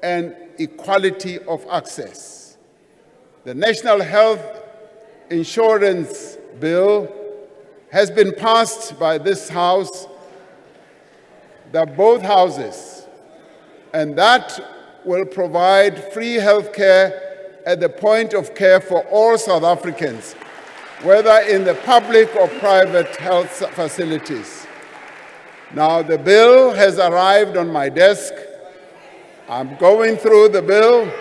and equality of access. The National Health Insurance Bill has been passed by this House, both houses, and that will provide free healthcare at the point of care for all South Africans, whether in the public or private health facilities. Now, the bill has arrived on my desk. I'm going through the bill.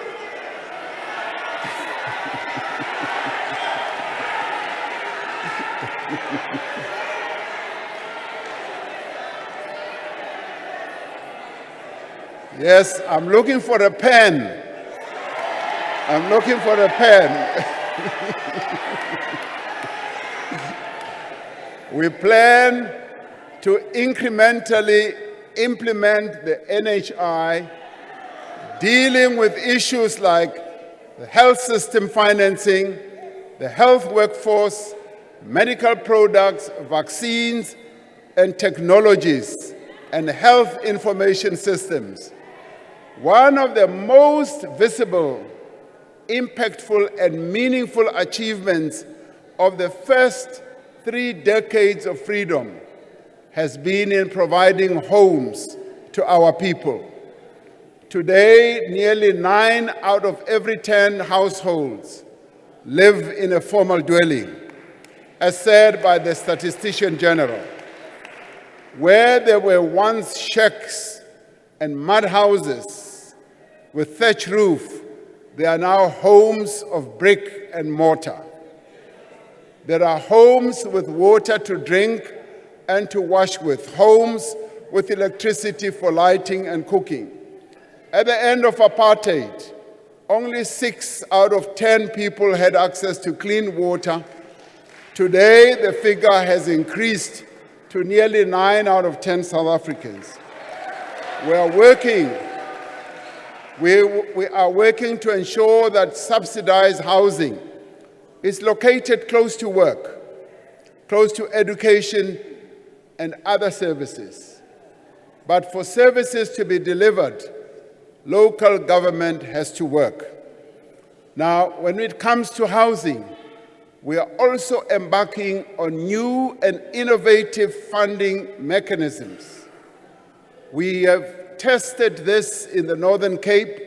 Yes, I'm looking for a pen. I'm looking for a pen. We plan to incrementally implement the NHI, dealing with issues like the health system financing, the health workforce, medical products, vaccines, and technologies, and health information systems. One of the most visible, impactful, and meaningful achievements of the first 3 decades of freedom has been in providing homes to our people. Today, nearly 9 out of every 10 households live in a formal dwelling. as said by the Statistician General. Where there were once shacks and mud houses with thatch roof, there are now homes of brick and mortar. There are homes with water to drink and to wash with, homes with electricity for lighting and cooking. At the end of apartheid, only 6 out of 10 people had access to clean water. Today, the figure has increased to nearly 9 out of 10 South Africans. We are working to ensure that subsidized housing is located close to work, close to education and other services. But for services to be delivered, local government has to work. Now, when it comes to housing, we are also embarking on new and innovative funding mechanisms. We have tested this in the Northern Cape,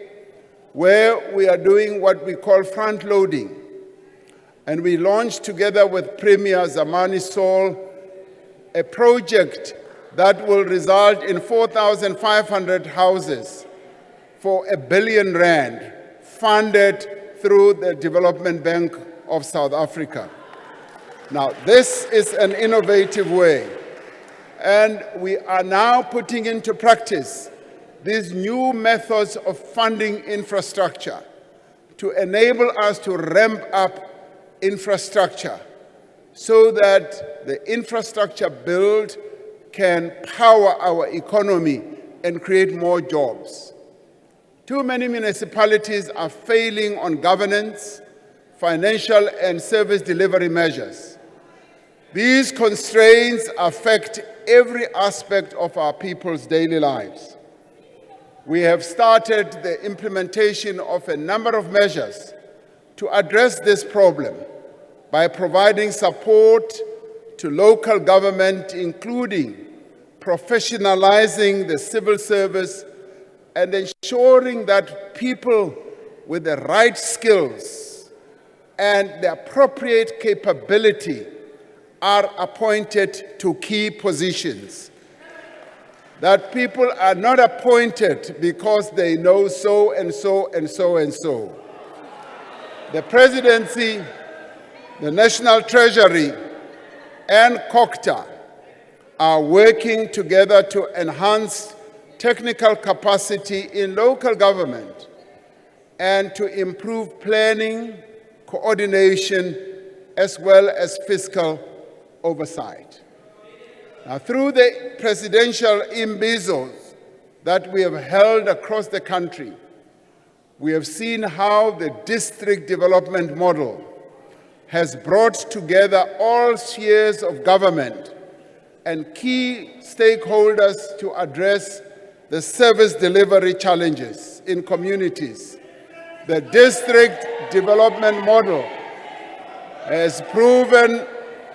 where we are doing what we call front-loading. And we launched together with Premier Zamani Sol a project that will result in 4,500 houses for R1 billion funded through the Development Bank of South Africa. Now, this is an innovative way, and we are now putting into practice these new methods of funding infrastructure to enable us to ramp up infrastructure so that the infrastructure build can power our economy and create more jobs. Too many municipalities are failing on governance, financial and service delivery measures. These constraints affect every aspect of our people's daily lives. We have started the implementation of a number of measures to address this problem by providing support to local government, including professionalizing the civil service and ensuring that people with the right skills and the appropriate capability are appointed to key positions. That people are not appointed because they know so and so and so and so. The Presidency, the National Treasury, and COCTA are working together to enhance technical capacity in local government and to improve planning, coordination, as well as fiscal oversight. Now, through the presidential imbizos that we have held across the country, we have seen how the district development model has brought together all spheres of government and key stakeholders to address the service delivery challenges in communities. The district development model has proven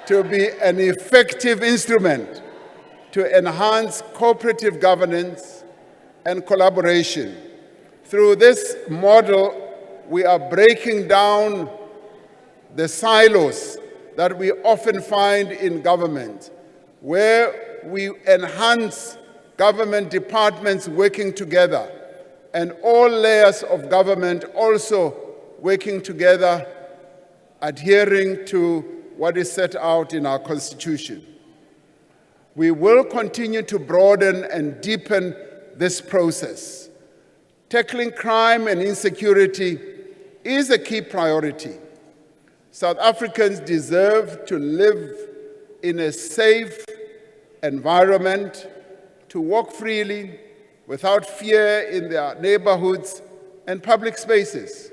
to be an effective instrument to enhance cooperative governance and collaboration. Through this model, we are breaking down the silos that we often find in government, where we enhance government departments working together and all layers of government also working together, adhering to what is set out in our Constitution. We will continue to broaden and deepen this process. Tackling crime and insecurity is a key priority. South Africans deserve to live in a safe environment, to walk freely without fear in their neighborhoods and public spaces.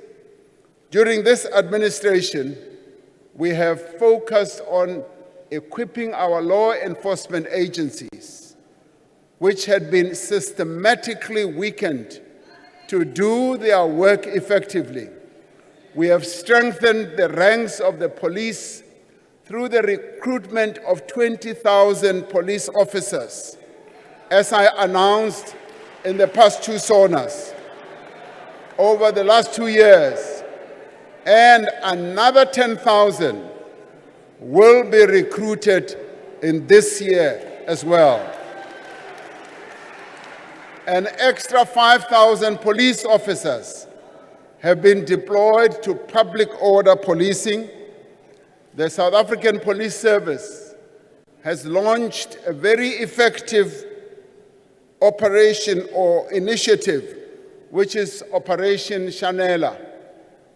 During this administration, we have focused on equipping our law enforcement agencies, which had been systematically weakened, to do their work effectively. We have strengthened the ranks of the police through the recruitment of 20,000 police officers, as I announced in the past 2 SONAs. Over the last 2 years, and another 10,000 will be recruited in this year as well. An extra 5,000 police officers have been deployed to public order policing. The South African Police Service has launched a very effective operation or initiative, which is Operation Shanela,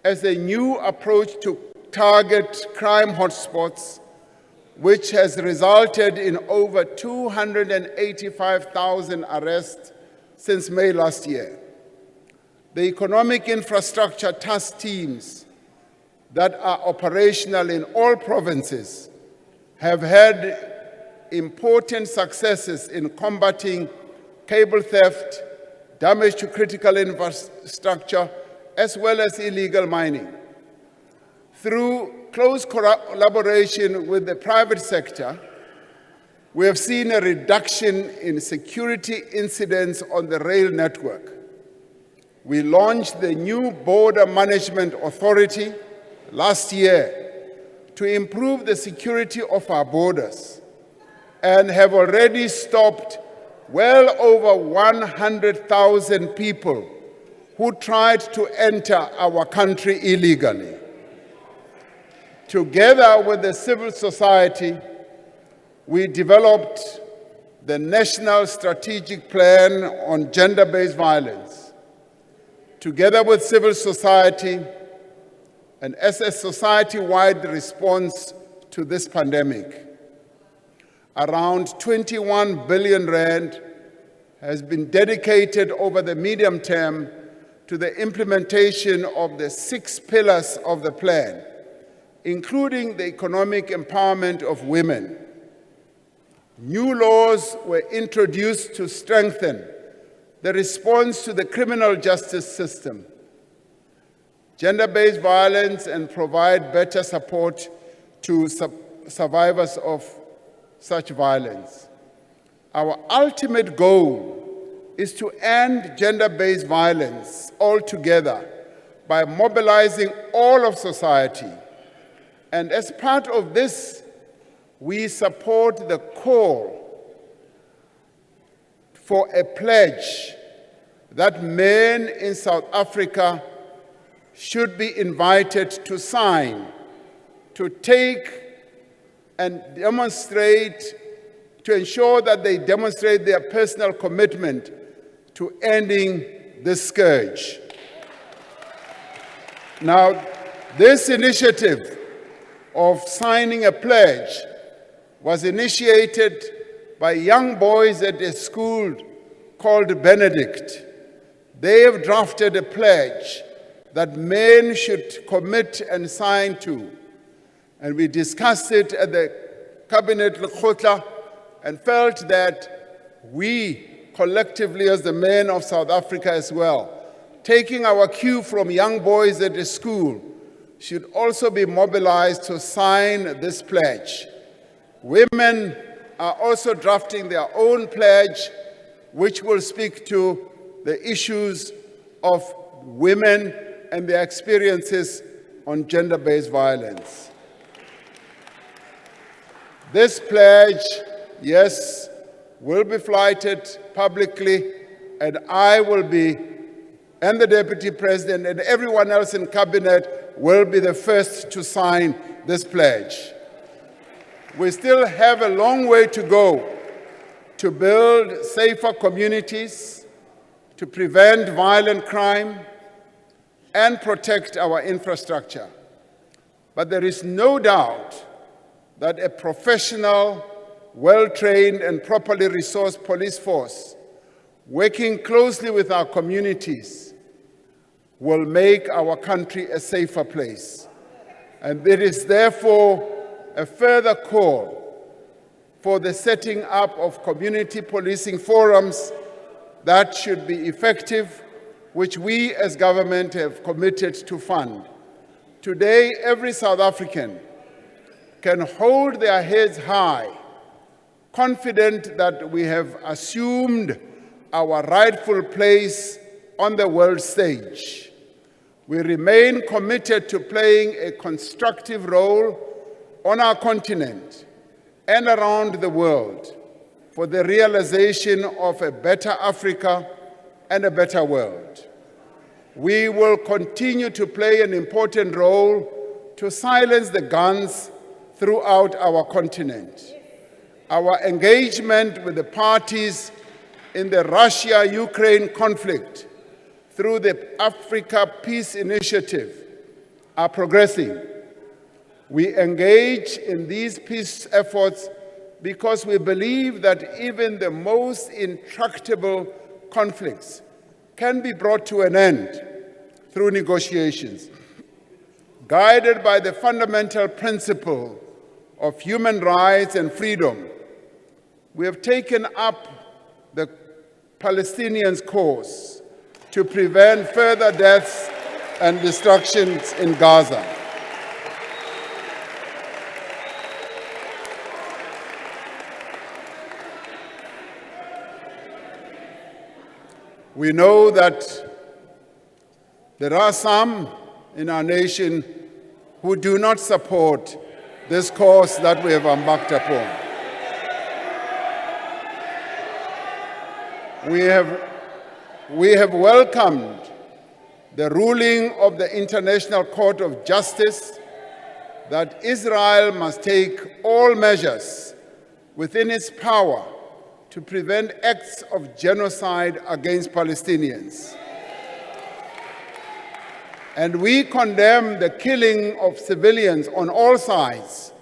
as a new approach to target crime hotspots, which has resulted in over 285,000 arrests since May last year. The economic infrastructure task teams that are operational in all provinces have had important successes in combating cable theft, damage to critical infrastructure, as well as illegal mining. Through close collaboration with the private sector, we have seen a reduction in security incidents on the rail network. We launched the new Border Management Authority last year to improve the security of our borders and have already stopped well over 100,000 people who tried to enter our country illegally. Together with the civil society, we developed the National Strategic Plan on Gender-Based Violence. Together with civil society, and as a society-wide response to this pandemic, around 21 billion rand has been dedicated over the medium term to the implementation of the 6 pillars of the plan, including the economic empowerment of women. New laws were introduced to strengthen the response to the criminal justice system, gender-based violence, and provide better support to survivors of such violence. Our ultimate goal is to end gender-based violence altogether by mobilizing all of society. And as part of this, we support the call for a pledge that men in South Africa should be invited to sign, to take and demonstrate, to ensure that they demonstrate their personal commitment to ending this scourge. Now, this initiative of signing a pledge was initiated by young boys at a school called Benedict. They have drafted a pledge that men should commit and sign to. And we discussed it at the Cabinet Lekgotla and felt that we collectively as the men of South Africa as well, taking our cue from young boys at the school, should also be mobilized to sign this pledge. Women are also drafting their own pledge, which will speak to the issues of women and their experiences on gender-based violence. This pledge, yes, will be flighted publicly, and I will be, and the Deputy President and everyone else in Cabinet will be the first to sign this pledge. We still have a long way to go to build safer communities, to prevent violent crime, and protect our infrastructure. But there is no doubt that a professional, well-trained and properly resourced police force, working closely with our communities, will make our country a safer place. And it is therefore a further call for the setting up of community policing forums that should be effective, which we as government have committed to fund. Today, every South African can hold their heads high, confident that we have assumed our rightful place on the world stage. We remain committed to playing a constructive role on our continent and around the world for the realization of a better Africa and a better world. We will continue to play an important role to silence the guns throughout our continent. Our engagement with the parties in the Russia-Ukraine conflict through the Africa Peace Initiative are progressing. We engage in these peace efforts because we believe that even the most intractable conflicts can be brought to an end through negotiations, guided by the fundamental principle of human rights and freedom. We have taken up the Palestinians' cause to prevent further deaths and destructions in Gaza. We know that there are some in our nation who do not support this course that we have embarked upon. We have welcomed the ruling of the International Court of Justice that Israel must take all measures within its power to prevent acts of genocide against Palestinians. And we condemn the killing of civilians on all sides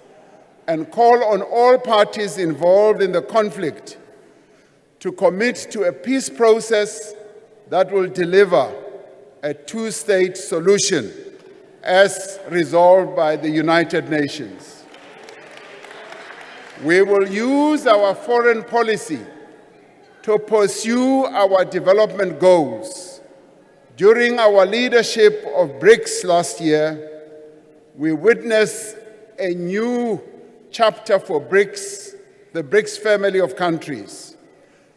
and call on all parties involved in the conflict to commit to a peace process that will deliver a two-state solution as resolved by the United Nations. We will use our foreign policy to pursue our development goals. During our leadership of BRICS last year, we witnessed a new chapter for BRICS, the BRICS family of countries.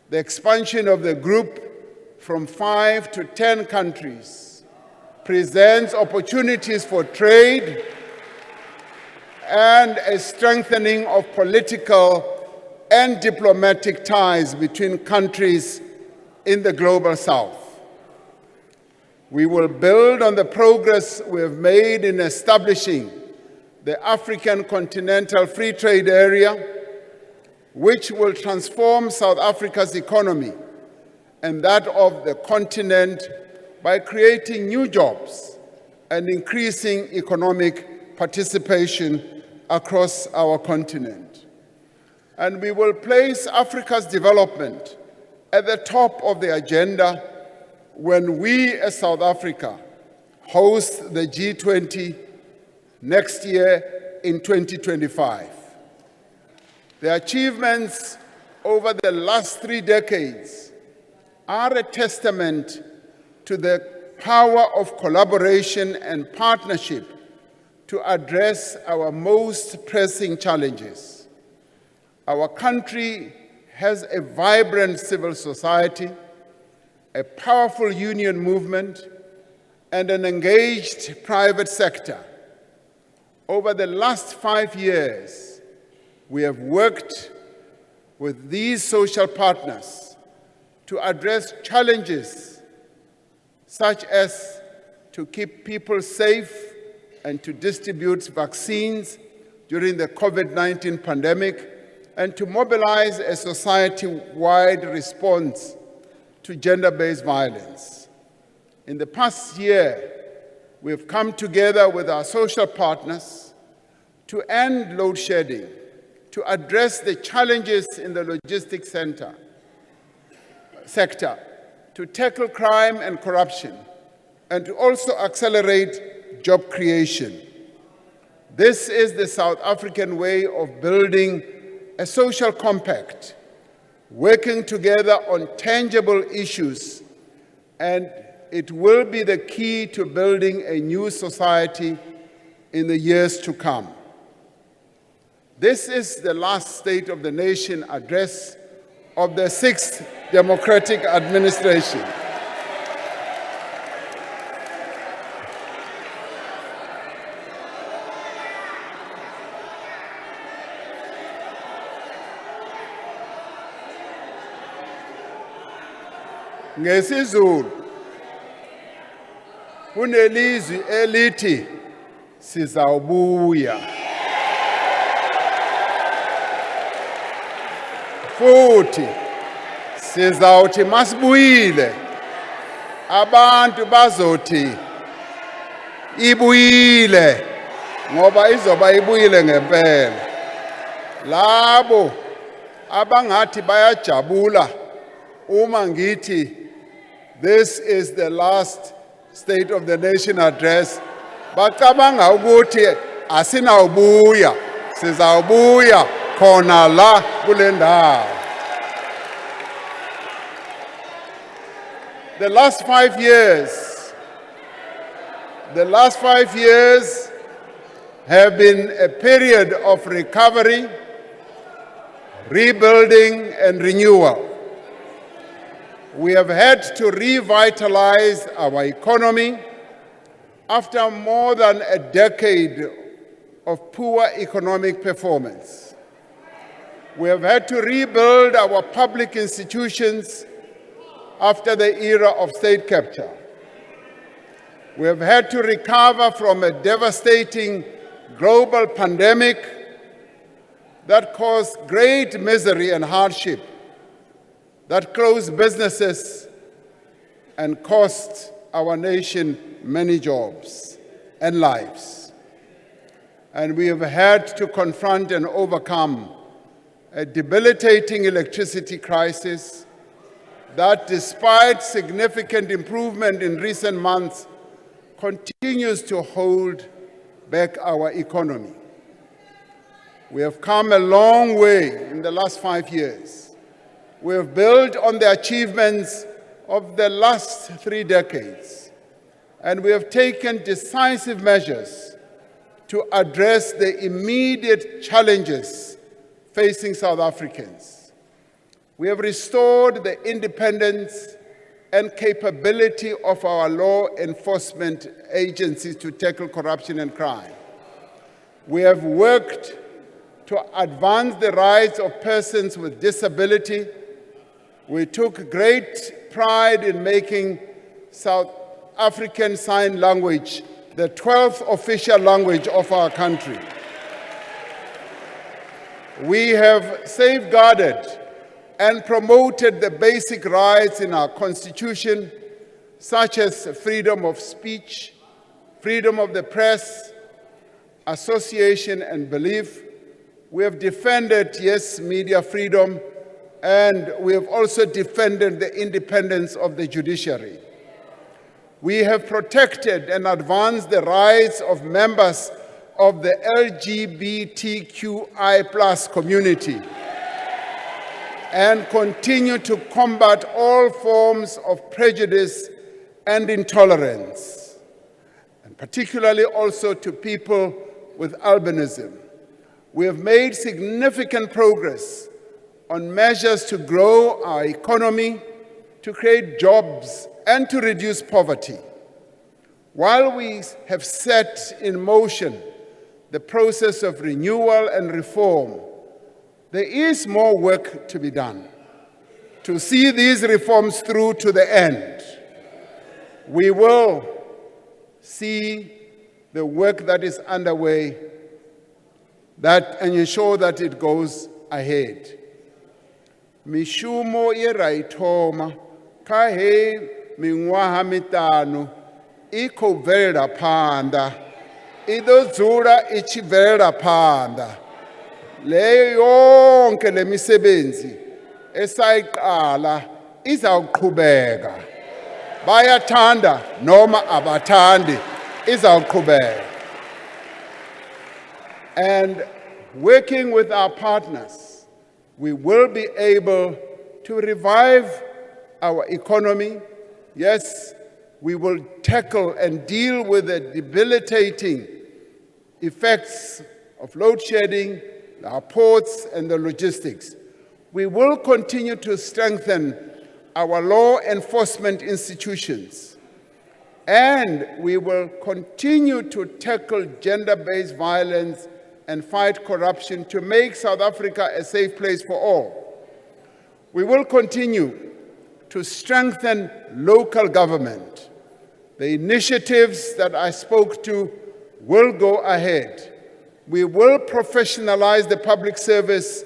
The expansion of the group from 5 to 10 countries presents opportunities for trade and a strengthening of political and diplomatic ties between countries in the global south. We will build on the progress we have made in establishing the African Continental Free Trade Area, which will transform South Africa's economy and that of the continent by creating new jobs and increasing economic participation across our continent. And we will place Africa's development at the top of the agenda when we, as South Africa, host the G20 next year in 2025. The achievements over the last 3 decades are a testament to the power of collaboration and partnership to address our most pressing challenges. Our country has a vibrant civil society, a powerful union movement, and an engaged private sector. Over the last 5 years, we have worked with these social partners to address challenges such as to keep people safe and to distribute vaccines during the COVID-19 pandemic, and to mobilize a society-wide response to gender-based violence. In the past year, we have come together with our social partners to end load shedding, to address the challenges in the logistics sector, to tackle crime and corruption, and to also accelerate job creation. This is the South African way of building a social compact, working together on tangible issues, and it will be the key to building a new society in the years to come. This is the last State of the Nation address of the 6th Democratic Administration. ngesizulu kunelizwi elithi sizawubuya futhi sizawuthi masibuyile abantu bazothi ibuyile ngoba izoba ibuyile ngempela. Labo abangathi bayajabula uma ngithi this is the last State of the Nation address, bacabanga ukuthi asinawubuya, sizawubuya khona la kule ndawo. The last 5 years have been a period of recovery, rebuilding and renewal. We have had to revitalize our economy after more than a decade of poor economic performance. We have had to rebuild our public institutions after the era of state capture. We have had to recover from a devastating global pandemic that caused great misery and hardship, that closed businesses and cost our nation many jobs and lives. And we have had to confront and overcome a debilitating electricity crisis that, despite significant improvement in recent months, continues to hold back our economy. We have come a long way in the last 5 years. We have built on the achievements of the last 3 decades, and we have taken decisive measures to address the immediate challenges facing South Africans. We have restored the independence and capability of our law enforcement agencies to tackle corruption and crime. We have worked to advance the rights of persons with disability. We took great pride in making South African Sign Language the 12th official language of our country. We have safeguarded and promoted the basic rights in our Constitution, such as freedom of speech, freedom of the press, association and belief. We have defended, yes, media freedom, and we have also defended the independence of the judiciary. We have protected and advanced the rights of members of the LGBTQI+ community and continue to combat all forms of prejudice and intolerance, and particularly also to people with albinism. We have made significant progress on measures to grow our economy, to create jobs, and to reduce poverty. While we have set in motion the process of renewal and reform, there is more work to be done to see these reforms through to the end. We will see the work that is underway and ensure that it goes ahead. Mishumo iraithoma ka he mingwaha mitano iko bvelela phanḓa ido dzula ichi bvelela phanḓa leyo yonke lemisebenzi esayiqala izawuqhubeka bayathanda noma abathandi izawuqhubeka. And working with our partners, we will be able to revive our economy. Yes, we will tackle and deal with the debilitating effects of load shedding, our ports and the logistics. We will continue to strengthen our law enforcement institutions, and we will continue to tackle gender-based violence and fight corruption to make South Africa a safe place for all. We will continue to strengthen local government. The initiatives that I spoke to will go ahead. We will professionalize the public service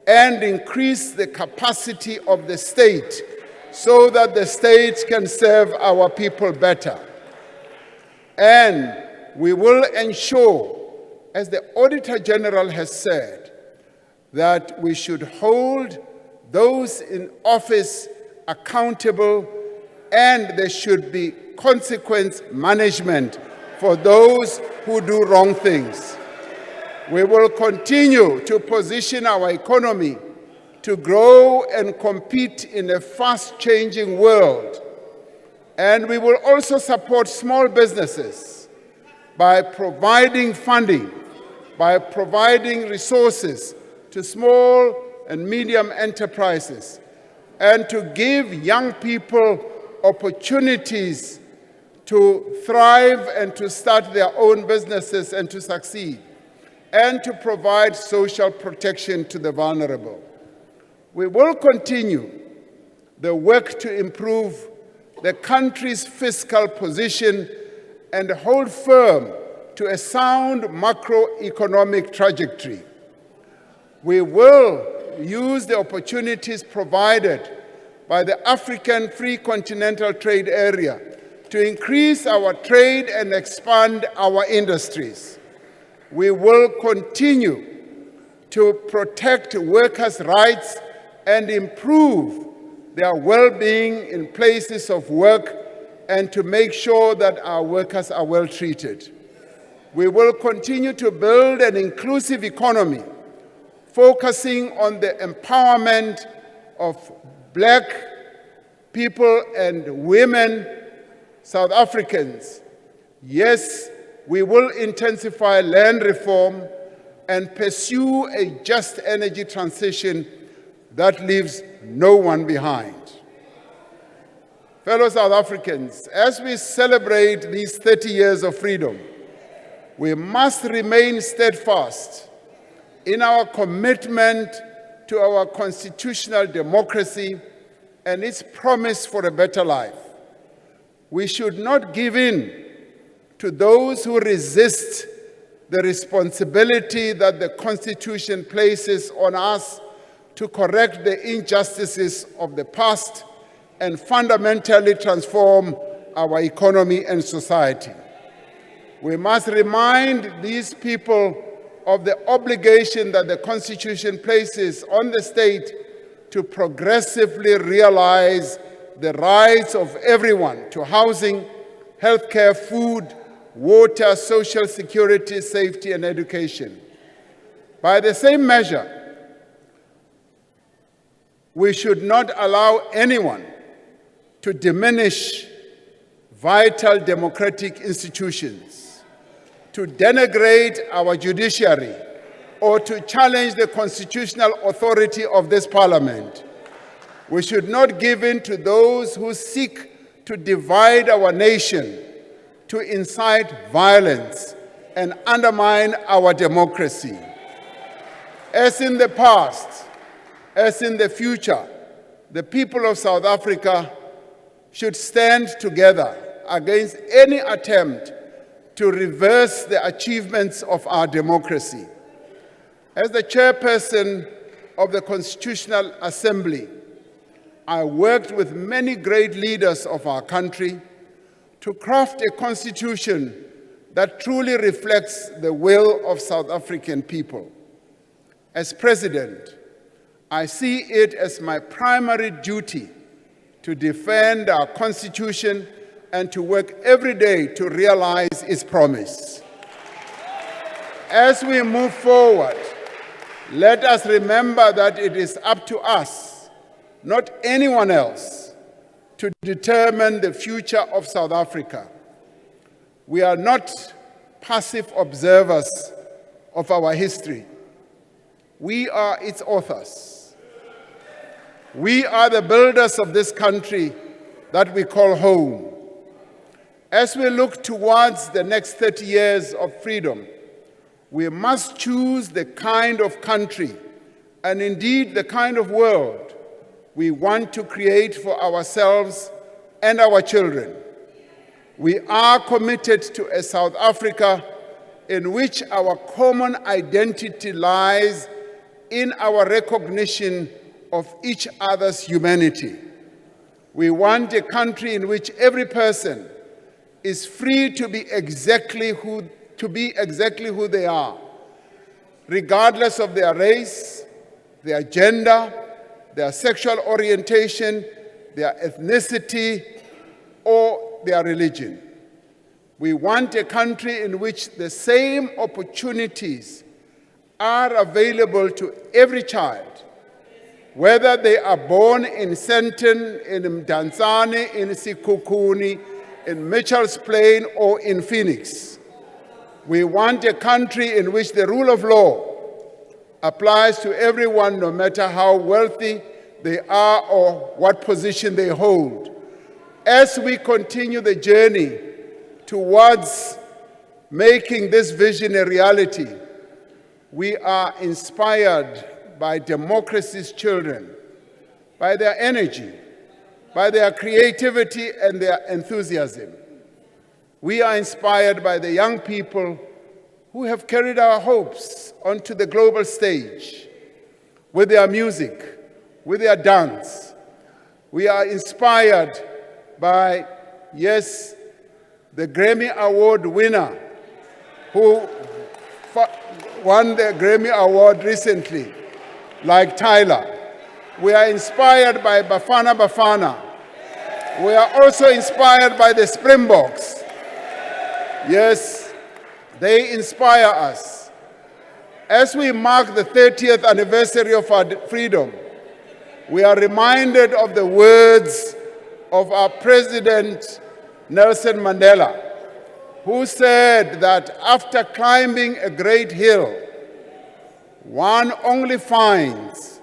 and increase the capacity of the state so that the state can serve our people better. And we will ensure, as the Auditor General has said, that we should hold those in office accountable, and there should be consequence management for those who do wrong things. We will continue to position our economy to grow and compete in a fast-changing world. And we will also support small businesses by providing funding, by providing resources to small and medium enterprises, and to give young people opportunities to thrive and to start their own businesses and to succeed, and to provide social protection to the vulnerable. We will continue the work to improve the country's fiscal position and hold firm to a sound macroeconomic trajectory. We will use the opportunities provided by the African Free Continental Trade Area to increase our trade and expand our industries. We will continue to protect workers' rights and improve their well-being in places of work and to make sure that our workers are well treated. We will continue to build an inclusive economy, focusing on the empowerment of Black people and women, South Africans. Yes, we will intensify land reform and pursue a just energy transition that leaves no one behind. Fellow South Africans, as we celebrate these 30 years of freedom, we must remain steadfast in our commitment to our constitutional democracy and its promise for a better life. We should not give in to those who resist the responsibility that the Constitution places on us to correct the injustices of the past and fundamentally transform our economy and society. We must remind these people of the obligation that the Constitution places on the state to progressively realize the rights of everyone to housing, healthcare, food, water, social security, safety, and education. By the same measure, we should not allow anyone to diminish vital democratic institutions, to denigrate our judiciary, or to challenge the constitutional authority of this Parliament. We should not give in to those who seek to divide our nation, to incite violence, and undermine our democracy. As in the past, as in the future, the people of South Africa should stand together against any attempt to reverse the achievements of our democracy. As the chairperson of the Constitutional Assembly, I worked with many great leaders of our country to craft a constitution that truly reflects the will of South African people. As president, I see it as my primary duty to defend our Constitution and to work every day to realize its promise. As we move forward, let us remember that it is up to us, not anyone else, to determine the future of South Africa. We are not passive observers of our history. We are its authors. We are the builders of this country that we call home. As we look towards the next 30 years of freedom, we must choose the kind of country, and indeed the kind of world, we want to create for ourselves and our children. We are committed to a South Africa in which our common identity lies in our recognition of each other's humanity. We want a country in which every person is free to be exactly who they are, regardless of their race, their gender, their sexual orientation, their ethnicity, or their religion. We want a country in which the same opportunities are available to every child, whether they are born in Sandton, in Mdantsane, in Sikukuni, in Mitchell's Plain, or in Phoenix. We want a country in which the rule of law applies to everyone, no matter how wealthy they are or what position they hold. As we continue the journey towards making this vision a reality, we are inspired by democracy's children, by their energy, by their creativity and their enthusiasm. We are inspired by the young people who have carried our hopes onto the global stage with their music, with their dance. We are inspired by, yes, the Grammy Award winner who won the Grammy Award recently, like Tyler. We are inspired by Bafana Bafana. We are also inspired by the Springboks. Yes, they inspire us. As we mark the 30th anniversary of our freedom, we are reminded of the words of our President Nelson Mandela, who said that after climbing a great hill, one only finds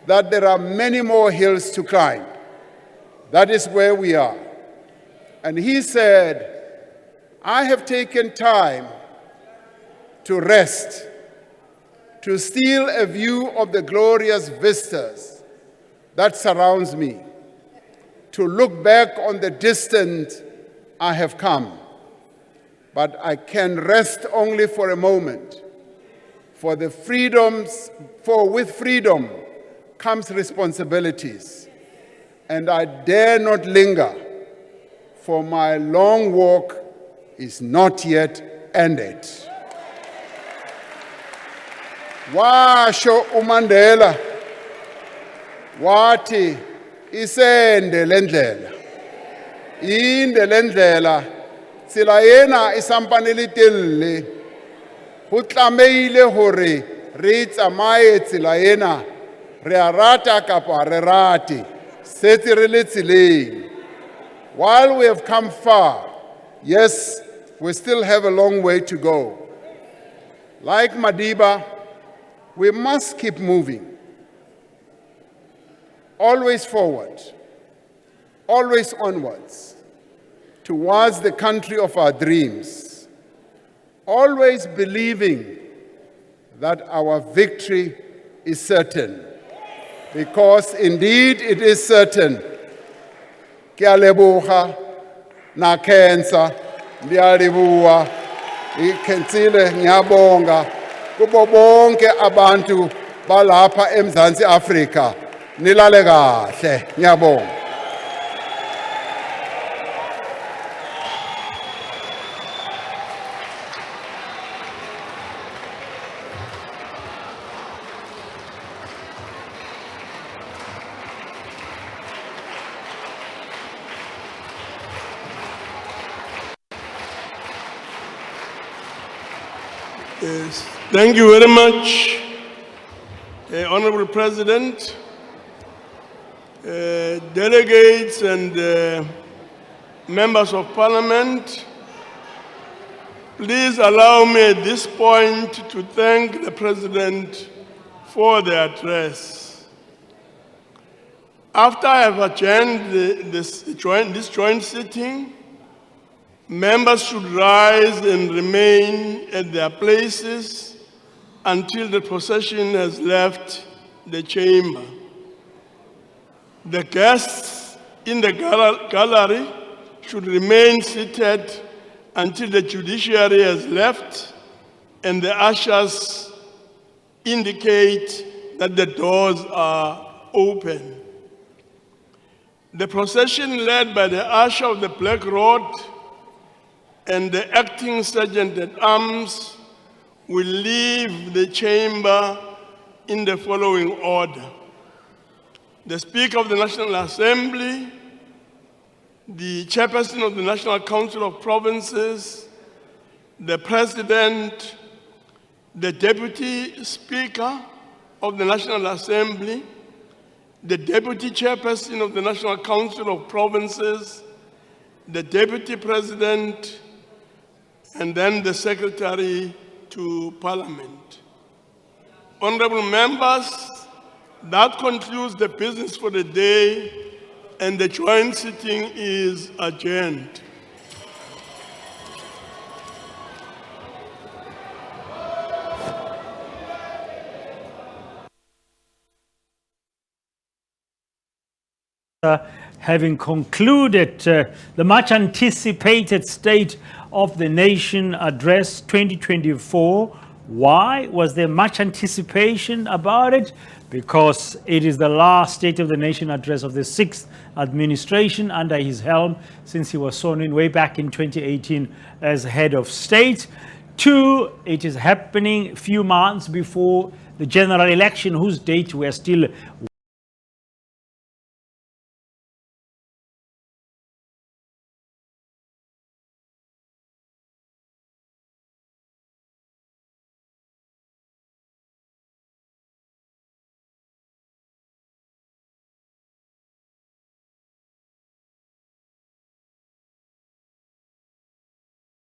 that there are many more hills to climb. That is where we are. And he said, I have taken time to rest, to steal a view of the glorious vistas that surrounds me, to look back on the distance I have come. But I can rest only for a moment, for with freedom comes responsibilities, and I dare not linger, for my long walk is not yet ended. Washo uMandela wathi isende lendlela, inde lendlela tsela ena e sampane le telle, go tlameile hore re tsamaye tsela ena re a rata kapa re rate setse re le tseleng. While we have come far, yes, we still have a long way to go. Like Madiba, we must keep moving, always forward, always onwards, towards the country of our dreams, always believing that our victory is certain, because indeed it is certain. Ke a leboga na cancer ndiyalibuwa ikhensile ngiyabonga kubo bonke abantu balapha eMzantsi Afrika nilale kahle ngiyabonga. Yes, thank you very much, Honorable President, delegates and members of Parliament. Please allow me at this point to thank the President for the address. After I have adjourned this joint sitting, members should rise and remain at their places until the procession has left the chamber. The guests in the gallery should remain seated until the judiciary has left and the ushers indicate that the doors are open. The procession led by the usher of the Black Rod and the acting sergeant at arms will leave the chamber in the following order: the Speaker of the National Assembly, the Chairperson of the National Council of Provinces, the President, the Deputy Speaker of the National Assembly, the Deputy Chairperson of the National Council of Provinces, the Deputy President, and then the Secretary to Parliament. Honorable members, that concludes the business for the day, and the joint sitting is adjourned. Having concluded the much anticipated State of the Nation Address 2024. Why was there much anticipation about it? Because it is the last State of the Nation Address of the 6th administration under his helm since he was sworn in way back in 2018 as head of state. 2, it is happening a few months before the general election, whose date we are still